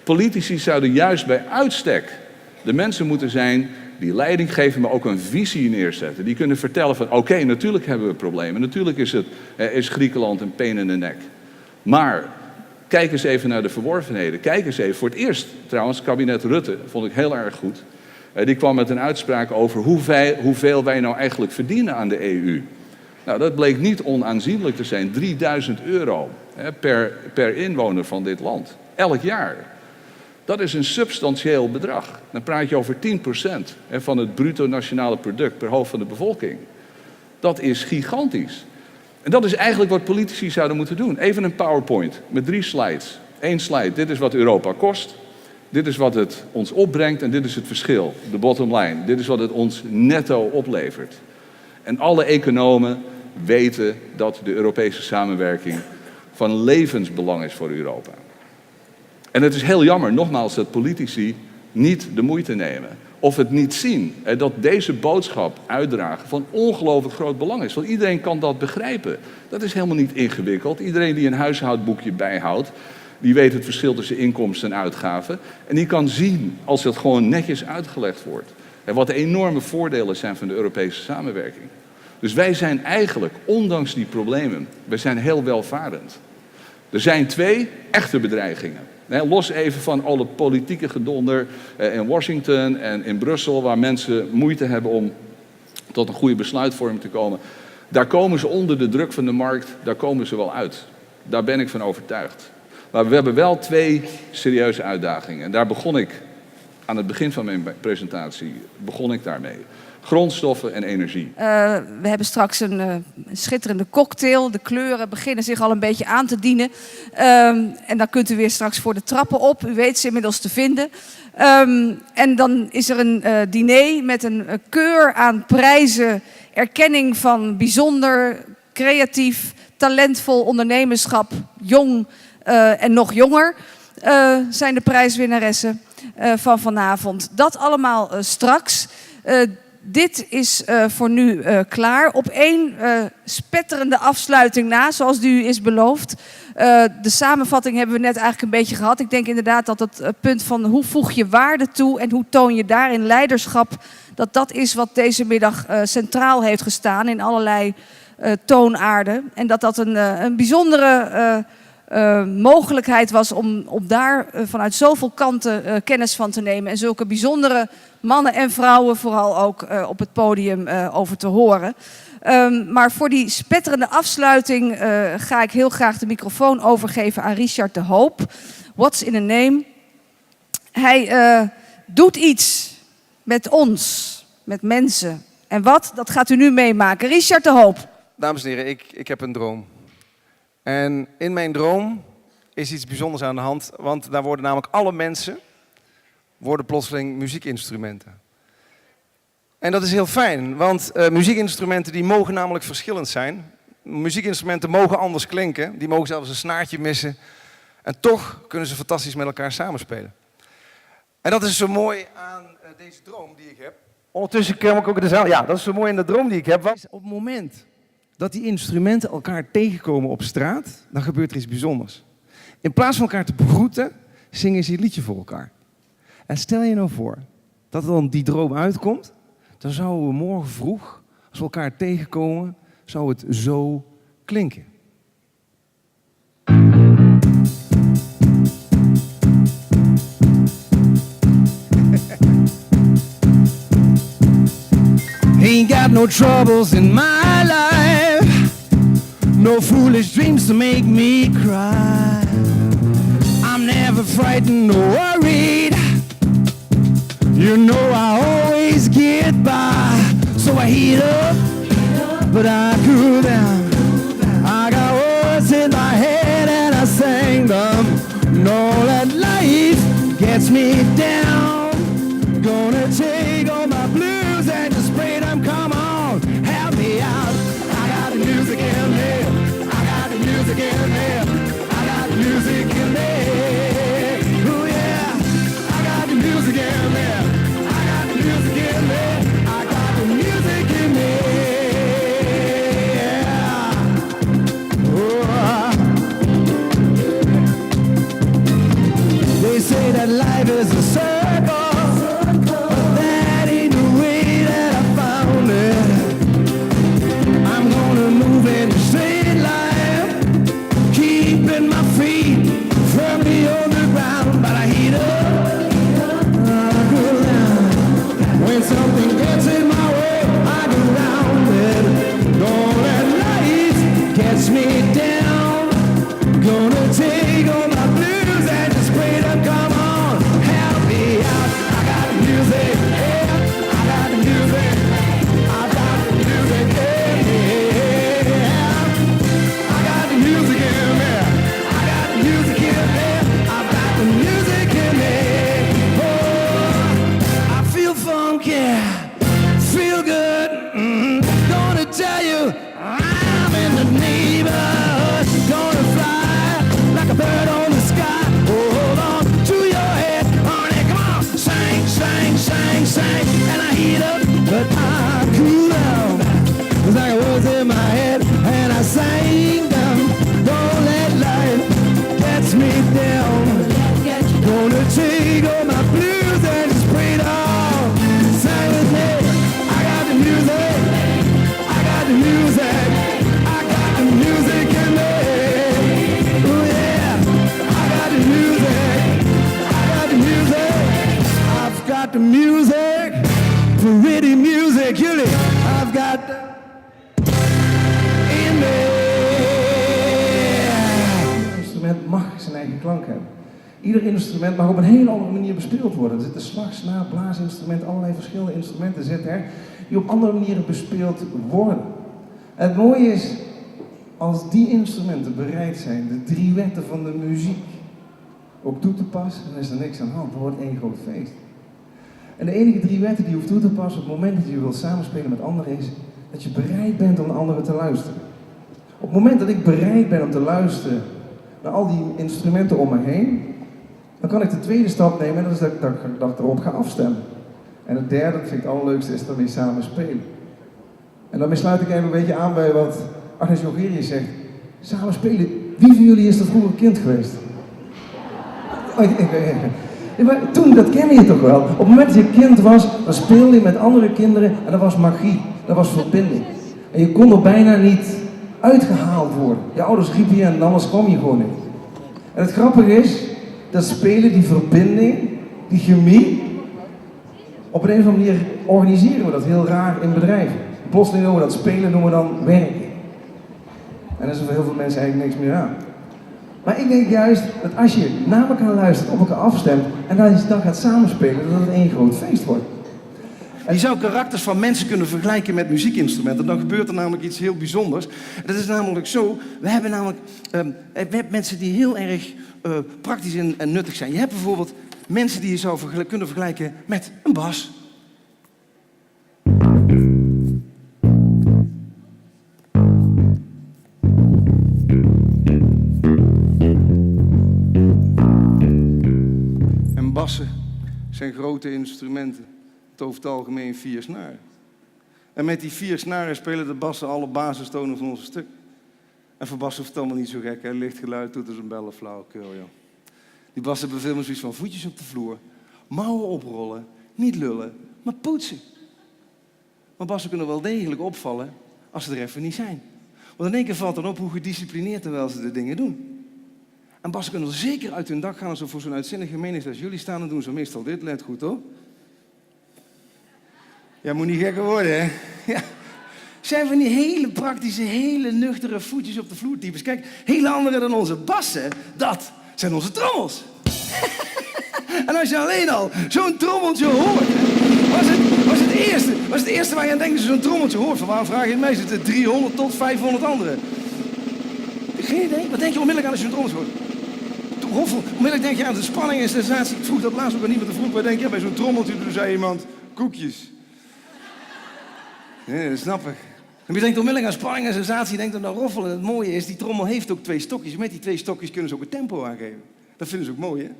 Politici zouden juist bij uitstek de mensen moeten zijn die leiding geven, maar ook een visie neerzetten. Die kunnen vertellen van oké, natuurlijk hebben we problemen. Natuurlijk is Griekenland een pain in the neck. Maar kijk eens even naar de verworvenheden. Kijk eens even, voor het eerst trouwens, kabinet Rutte, vond ik heel erg goed. Die kwam met een uitspraak over hoeveel wij nou eigenlijk verdienen aan de EU. Nou, dat bleek niet onaanzienlijk te zijn. €3000 per inwoner van dit land. Elk jaar. Dat is een substantieel bedrag. Dan praat je over 10% van het bruto nationale product per hoofd van de bevolking. Dat is gigantisch. En dat is eigenlijk wat politici zouden moeten doen. Even een PowerPoint met 3 slides. 1 slide, dit is wat Europa kost. Dit is wat het ons opbrengt en dit is het verschil, de bottom line. Dit is wat het ons netto oplevert. En alle economen weten dat de Europese samenwerking van levensbelang is voor Europa. En het is heel jammer, nogmaals, dat politici niet de moeite nemen of het niet zien, dat deze boodschap uitdragen van ongelooflijk groot belang is. Want iedereen kan dat begrijpen. Dat is helemaal niet ingewikkeld. Iedereen die een huishoudboekje bijhoudt, die weet het verschil tussen inkomsten en uitgaven. En die kan zien, als het gewoon netjes uitgelegd wordt, wat de enorme voordelen zijn van de Europese samenwerking. Dus wij zijn eigenlijk, ondanks die problemen, wij zijn heel welvarend. Er zijn 2 echte bedreigingen. Los even van alle politieke gedonder in Washington en in Brussel, waar mensen moeite hebben om tot een goede besluitvorming te komen. Daar komen ze onder de druk van de markt, daar komen ze wel uit. Daar ben ik van overtuigd. Maar we hebben wel 2 serieuze uitdagingen. En daar begon ik, aan het begin van mijn presentatie, daarmee. Grondstoffen en energie. We hebben straks een schitterende cocktail. De kleuren beginnen zich al een beetje aan te dienen. En dan kunt u weer straks voor de trappen op. U weet ze inmiddels te vinden. En dan is er een diner met een keur aan prijzen. Erkenning van bijzonder, creatief, talentvol ondernemerschap. Jong en nog jonger zijn de prijswinnaressen van vanavond. Dat allemaal straks. Dit is voor nu klaar. Op 1 spetterende afsluiting na, zoals u is beloofd. De samenvatting hebben we net eigenlijk een beetje gehad. Ik denk inderdaad dat het punt van hoe voeg je waarde toe en hoe toon je daarin leiderschap, dat is wat deze middag centraal heeft gestaan in allerlei toonaarden. En dat een bijzondere mogelijkheid was om daar vanuit zoveel kanten kennis van te nemen en zulke bijzondere mannen en vrouwen vooral ook op het podium over te horen. Maar voor die spetterende afsluiting ga ik heel graag de microfoon overgeven aan Richard de Hoop. What's in a name? Hij doet iets met ons, met mensen. En wat? Dat gaat u nu meemaken. Richard de Hoop. Dames en heren, ik heb een droom. En in mijn droom is iets bijzonders aan de hand, want daar worden namelijk alle mensen plotseling muziekinstrumenten. En dat is heel fijn, want muziekinstrumenten die mogen namelijk verschillend zijn. Muziekinstrumenten mogen anders klinken, die mogen zelfs een snaartje missen. En toch kunnen ze fantastisch met elkaar samenspelen. En dat is zo mooi aan deze droom die ik heb. Ondertussen kom ik ook in de zaal. Ja, dat is zo mooi in de droom die ik heb. Want op het moment dat die instrumenten elkaar tegenkomen op straat, dan gebeurt er iets bijzonders. In plaats van elkaar te begroeten, zingen ze een liedje voor elkaar. En stel je nou voor dat er dan die droom uitkomt, dan zouden we morgen vroeg, als we elkaar tegenkomen, zou het zo klinken. Ain't got no troubles in my life, no foolish dreams to make me cry. I'm never frightened or worried, you know I always get by. So I heat up, but I cool down. I got words in my head and I sing them. Know that life gets me down. Gonna take all my blues and just spray them. Come on, help me out. I got the music in me. I got the music in me. I got the music in me. Oh yeah, I got the music in me. I got the music in me. I got the music in me. Yeah. Oh. They say that life is a circle. Something gets in my way, I go round it. Don't let life gets me down. Gonna take all my blues and just spray them. Come on, help me out. I got the music, yeah. I got the music. I got the music, yeah. I got the music in me. I got the music in me. I got the music in me. Oh, I feel funky. Feel good, gonna tell you I'm in the neighborhood. Gonna fly like a bird on the sky. Hold on to your head, honey, come on. Sing, sing, sing, sing. And I heat up, but I cool down. Cause I got words in my head and I sing them. Don't let life gets me down. Gonna take all my blues and just spray it on. Sing with me. I got the music, I got the music, I got the music in me. Oh yeah, I got the music, I got the music, I've got the music, pretty music, Julie, I've got the in me. Ieder instrument mag zijn eigen klank hebben. Ieder instrument mag op een hele andere manier bespeeld worden. Er zitten slag, snaar, blaasinstrumenten, allerlei verschillende instrumenten zitten er, die op andere manieren bespeeld worden. En het mooie is, als die instrumenten bereid zijn de 3 wetten van de muziek ook toe te passen, dan is er niks aan de hand. Het wordt één groot feest. En de enige 3 wetten die je hoeft toe te passen op het moment dat je wilt samenspelen met anderen is dat je bereid bent om naar anderen te luisteren. Op het moment dat ik bereid ben om te luisteren naar al die instrumenten om me heen, dan kan ik de tweede stap nemen en dat is dat ik erop ga afstemmen. En het derde, dat vind ik het allerleukste, is dat we samen spelen. En daarmee sluit ik even een beetje aan bij wat Agnes Jongerius zegt. Samen spelen Wie van jullie is er vroeger kind geweest? Ja, maar toen, dat ken je toch wel. Op het moment dat je kind was, dan speelde je met andere kinderen en dat was magie. Dat was verbinding. En je kon er bijna niet uitgehaald worden. Je ouders riepen je en anders kwam je gewoon niet. En het grappige is, dat spelen, die verbinding, die chemie, op een of andere manier organiseren we dat heel raar in bedrijven. Plotseling noemen we dat spelen, noemen we dan werken. En daar is er voor heel veel mensen eigenlijk niks meer aan. Maar ik denk juist dat als je naar elkaar luistert, op elkaar afstemt en dan gaat samenspelen, dat het één groot feest wordt. Je zou karakters van mensen kunnen vergelijken met muziekinstrumenten. Dan gebeurt er namelijk iets heel bijzonders. Dat is namelijk zo, we hebben mensen die heel erg praktisch en nuttig zijn. Je hebt bijvoorbeeld mensen die je zou kunnen vergelijken met een bas. En bassen zijn grote instrumenten. Over het algemeen 4 snaren. En met die 4 snaren spelen de bassen alle basistonen van onze stuk. En voor bassen hoeft het allemaal niet zo gek, hè? Licht geluid, toeters en bellen, flauwekul, joh. Die bassen hebben veel meer zoiets van voetjes op de vloer, mouwen oprollen, niet lullen, maar poetsen. Maar bassen kunnen wel degelijk opvallen als ze er even niet zijn. Want in één keer valt dan op hoe gedisciplineerd terwijl ze de dingen doen. En bassen kunnen zeker uit hun dak gaan als ze voor zo'n uitzinnige menigte als jullie staan, dan doen ze meestal dit, let goed hoor. Ja, moet niet gekker worden, hè? Ja. Zijn van die hele praktische, hele nuchtere voetjes op de vloer types. Kijk, hele andere dan onze bassen, dat zijn onze trommels. En als je alleen al zo'n trommeltje hoort, was het eerste waar je aan denkt als je zo'n trommeltje hoort. Van waarom vraag je het mij? Zitten 300 tot 500 anderen. Geen idee. Wat denk je onmiddellijk aan als je een trommeltje hoort? Roffel. Onmiddellijk denk je aan de spanning en sensatie. Ik vroeg dat laatst ook aan iemand. Vroeg, waar denk je bij zo'n trommeltje? Toen zei iemand, koekjes. Nee, dat snap ik. En je denkt onmiddellijk aan spanning en sensatie, je denkt dan aan roffelen. En het mooie is, die trommel heeft ook 2 stokjes. Met die 2 stokjes kunnen ze ook een tempo aangeven. Dat vinden ze ook mooi, hè?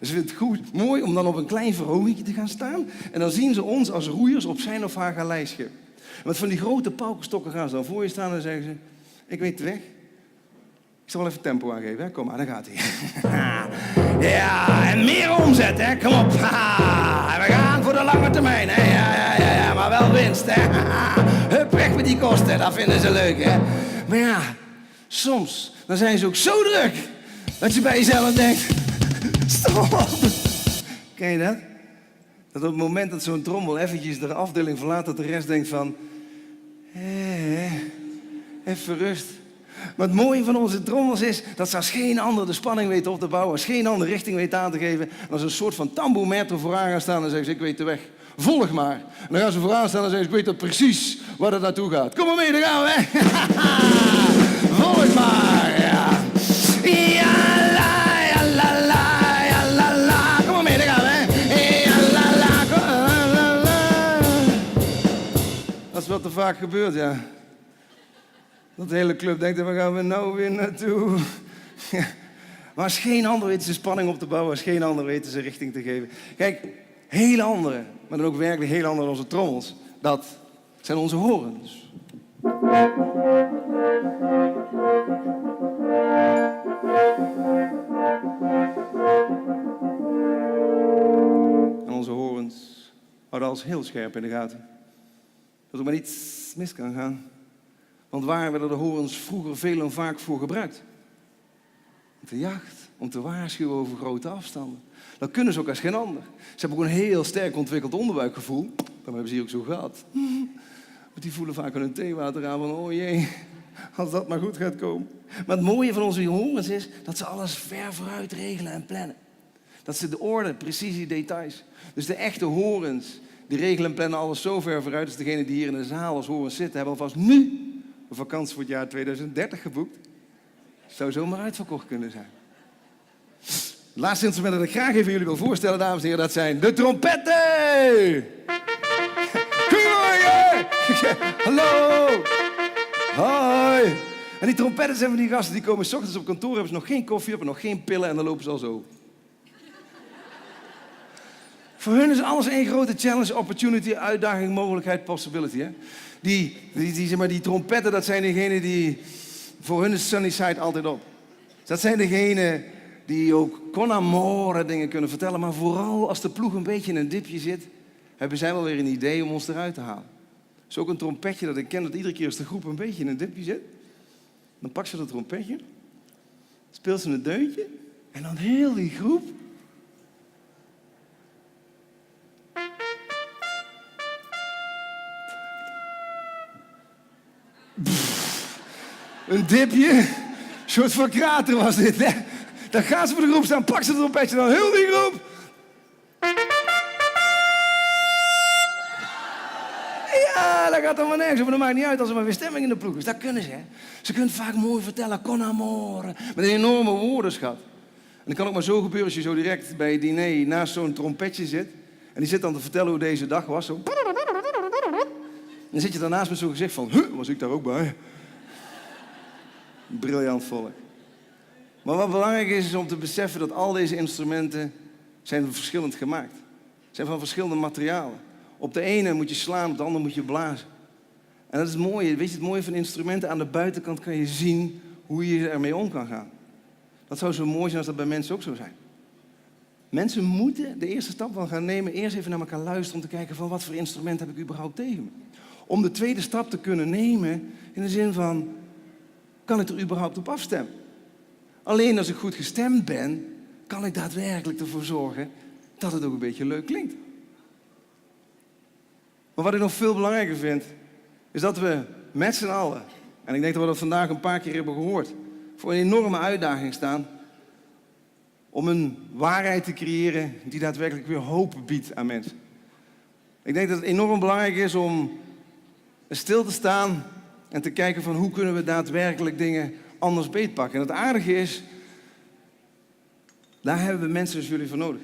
Ze vinden het mooi om dan op een klein verhogingje te gaan staan. En dan zien ze ons als roeiers op zijn of haar galeischip. En met van die grote paukenstokken gaan ze dan voor je staan en zeggen ze, ik weet de weg. Ik zal wel even tempo aangeven, hè? Kom maar, daar gaat hij. Ja, en meer omzet, hè? Kom op. We gaan voor de lange termijn, hè? Ja, maar wel winst, hè? Hup, weg met die kosten, dat vinden ze leuk, hè? Maar ja, soms, dan zijn ze ook zo druk, dat je bij jezelf denkt, stop. Ken je dat? Dat op het moment dat zo'n trommel eventjes de afdeling verlaat, dat de rest denkt van, even rust. Maar het mooie van onze trommels is dat ze als geen ander de spanning weten op te bouwen, als geen ander richting weten aan te geven. En als een soort van tambourmaître vooraan gaan staan en zeggen ze, ik weet de weg, volg maar. En dan gaan ze vooraan staan en zeggen ze, ik weet dat precies waar het naartoe gaat. Kom maar mee, daar gaan we, hè. Volg maar, ja. Ja, la, ja, la, la, ja, la, la. Kom maar mee, daar gaan we, hè. Ja, la, la, la, la. Dat is wat er vaak gebeurt, ja. Dat de hele club denkt, waar gaan we nou weer naartoe? Ja. Maar als geen ander weten ze spanning op te bouwen, als geen ander weten ze richting te geven. Kijk, hele andere, maar dan ook werkelijk heel andere dan onze trommels, dat zijn onze horens. En onze horens houden alles heel scherp in de gaten. Dat er maar niets mis kan gaan. Want waar werden de horens vroeger veel en vaak voor gebruikt? Om te jacht, om te waarschuwen over grote afstanden. Dat kunnen ze ook als geen ander. Ze hebben ook een heel sterk ontwikkeld onderbuikgevoel. Dat hebben ze hier ook zo gehad. Want die voelen vaak aan hun theewater aan van, oh jee, als dat maar goed gaat komen. Maar het mooie van onze horens is dat ze alles ver vooruit regelen en plannen. Dat ze de orde, precisie, details. Dus de echte horens, die regelen en plannen alles zo ver vooruit. Dus degenen die hier in de zaal als horens zitten, hebben alvast nu een vakantie voor het jaar 2030 geboekt. Zou zomaar uitverkocht kunnen zijn. Het laatste instrument dat ik graag even jullie wil voorstellen, dames en heren, dat zijn de trompetten! Goedemorgen! Hallo! Hoi! En die trompetten zijn van die gasten, die komen 's ochtends op kantoor, hebben ze nog geen koffie op en nog geen pillen en dan lopen ze al zo. Voor hun is alles één grote challenge, opportunity, uitdaging, mogelijkheid, possibility. Hè? Die trompetten, dat zijn degenen die... Voor hun is sunny side altijd op. Dat zijn degenen die ook con amore dingen kunnen vertellen. Maar vooral als de ploeg een beetje in een dipje zit, hebben zij wel weer een idee om ons eruit te halen. Dat is ook een trompetje dat ik ken, dat iedere keer als de groep een beetje in een dipje zit, dan pakt ze dat trompetje, speelt ze een deuntje en dan heel die groep. Een dipje, een soort van krater was dit, hè? Dan gaan ze voor de groep staan, pakken ze het trompetje, dan heel die groep. Ja, dat gaat allemaal nergens over. Dat maakt niet uit als er maar weer stemming in de ploeg is. Dat kunnen ze, hè. Ze kunnen vaak mooi vertellen, con amore, met een enorme woordenschat. En dat kan ook maar zo gebeuren als je zo direct bij het diner naast zo'n trompetje zit. En die zit dan te vertellen hoe deze dag was, zo. Dan zit je daarnaast met zo'n gezicht van, was ik daar ook bij? Briljant volk. Maar wat belangrijk is om te beseffen dat al deze instrumenten zijn verschillend gemaakt. Zijn van verschillende materialen. Op de ene moet je slaan, op de andere moet je blazen. En dat is het mooie. Weet je het mooie van instrumenten? Aan de buitenkant kan je zien hoe je ermee om kan gaan. Dat zou zo mooi zijn als dat bij mensen ook zo zijn. Mensen moeten de eerste stap wel gaan nemen. Eerst even naar elkaar luisteren om te kijken van wat voor instrument heb ik überhaupt tegen me. Om de tweede stap te kunnen nemen in de zin van, kan ik er überhaupt op afstemmen? Alleen als ik goed gestemd ben, kan ik daadwerkelijk ervoor zorgen dat het ook een beetje leuk klinkt. Maar wat ik nog veel belangrijker vind, is dat we met z'n allen, en ik denk dat we dat vandaag een paar keer hebben gehoord, voor een enorme uitdaging staan om een waarheid te creëren die daadwerkelijk weer hoop biedt aan mensen. Ik denk dat het enorm belangrijk is om stil te staan en te kijken van hoe kunnen we daadwerkelijk dingen anders beetpakken. En het aardige is, daar hebben we mensen als jullie voor nodig.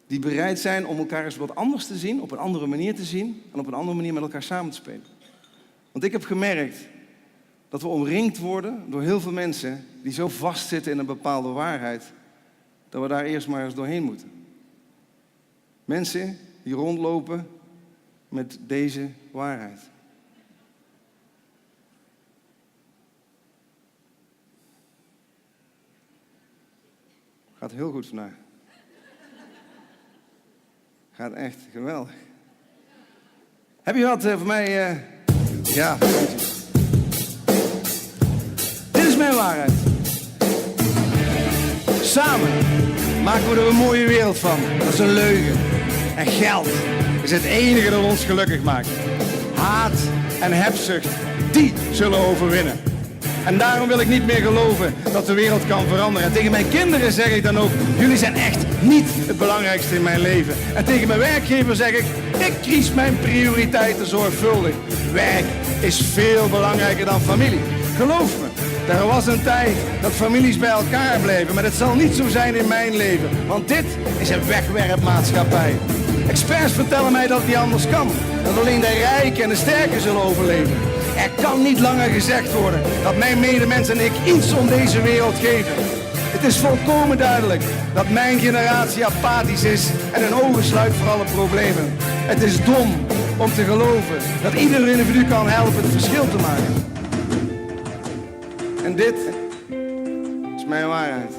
Die bereid zijn om elkaar eens wat anders te zien, op een andere manier te zien en op een andere manier met elkaar samen te spelen. Want ik heb gemerkt dat we omringd worden door heel veel mensen die zo vastzitten in een bepaalde waarheid, dat we daar eerst maar eens doorheen moeten. Mensen die rondlopen met deze waarheid. Gaat heel goed vandaag. Gaat echt geweldig. Heb je wat voor mij? Ja, dit is mijn waarheid. Samen maken we er een mooie wereld van. Dat is een leugen. En geld is het enige dat ons gelukkig maakt. Haat en hebzucht, die zullen overwinnen. En daarom wil ik niet meer geloven dat de wereld kan veranderen. En tegen mijn kinderen zeg ik dan ook, jullie zijn echt niet het belangrijkste in mijn leven. En tegen mijn werkgever zeg ik kies mijn prioriteiten zorgvuldig. Werk is veel belangrijker dan familie. Geloof me, er was een tijd dat families bij elkaar bleven. Maar dat zal niet zo zijn in mijn leven. Want dit is een wegwerpmaatschappij. Experts vertellen mij dat het niet anders kan. Dat alleen de rijken en de sterken zullen overleven. Er kan niet langer gezegd worden dat mijn medemens en ik iets om deze wereld geven. Het is volkomen duidelijk dat mijn generatie apathisch is en hun ogen sluit voor alle problemen. Het is dom om te geloven dat ieder individu kan helpen het verschil te maken. En dit is mijn waarheid.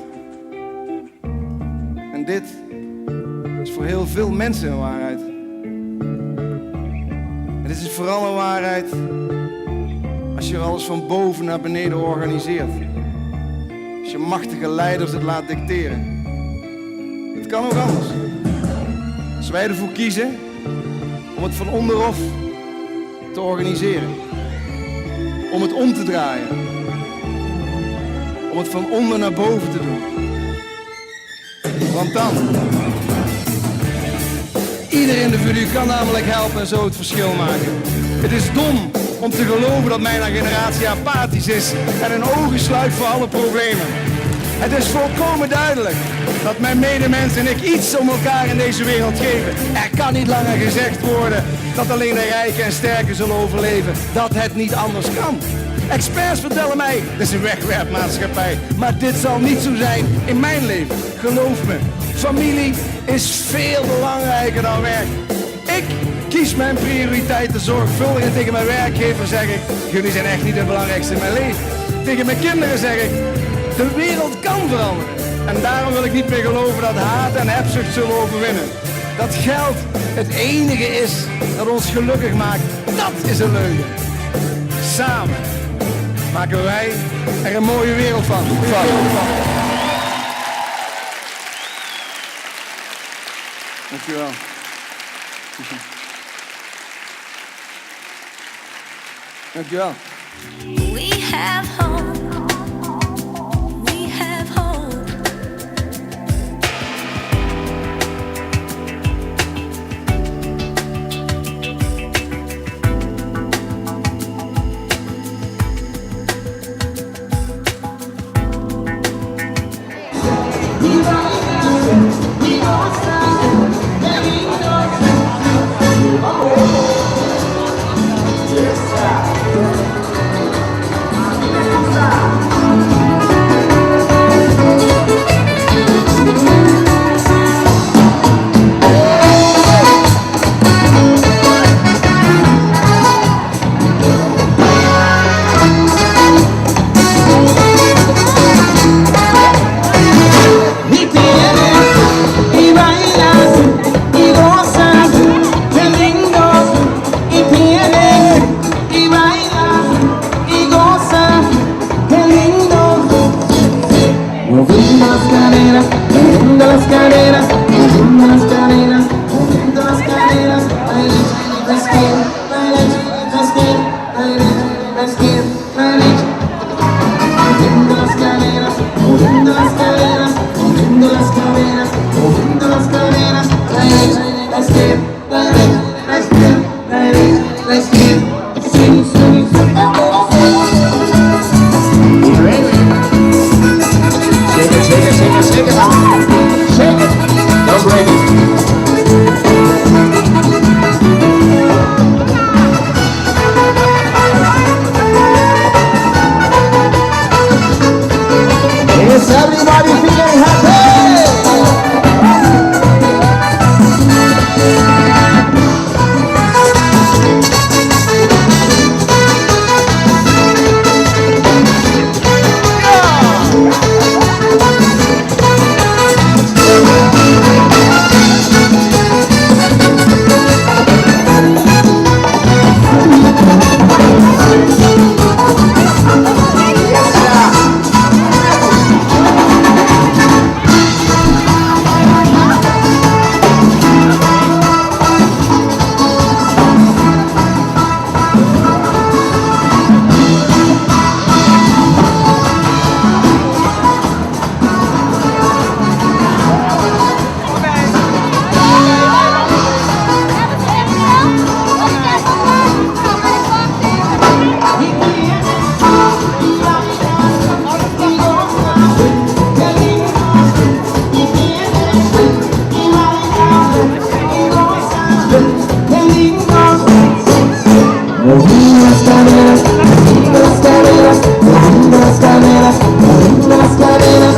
En dit is voor heel veel mensen een waarheid. En dit is vooral een waarheid als je alles van boven naar beneden organiseert. Als je machtige leiders het laat dicteren. Het kan ook anders. Als wij ervoor kiezen om het van onderaf te organiseren. Om het om te draaien. Om het van onder naar boven te doen. Want dan, ieder individu kan namelijk helpen en zo het verschil maken. Het is dom om te geloven dat mijn generatie apathisch is en hun ogen sluit voor alle problemen. Het is volkomen duidelijk dat mijn medemens en ik iets om elkaar in deze wereld geven. Er kan niet langer gezegd worden dat alleen de rijken en sterken zullen overleven. Dat het niet anders kan. Experts vertellen mij, dit is een wegwerpmaatschappij. Maar dit zal niet zo zijn in mijn leven. Geloof me, familie is veel belangrijker dan werk. Ik kies mijn prioriteiten zorgvuldig en tegen mijn werkgever zeg ik, jullie zijn echt niet het belangrijkste in mijn leven. Tegen mijn kinderen zeg ik, De wereld kan veranderen. En daarom wil ik niet meer geloven dat haat en hebzucht zullen overwinnen. Dat geld het enige is dat ons gelukkig maakt, dat is een leugen. Samen maken wij er een mooie wereld van. Dankjewel. Dankjewel. We have hope. We have hope. Moviendo las caderas, moviendo las caderas, moviendo las caderas.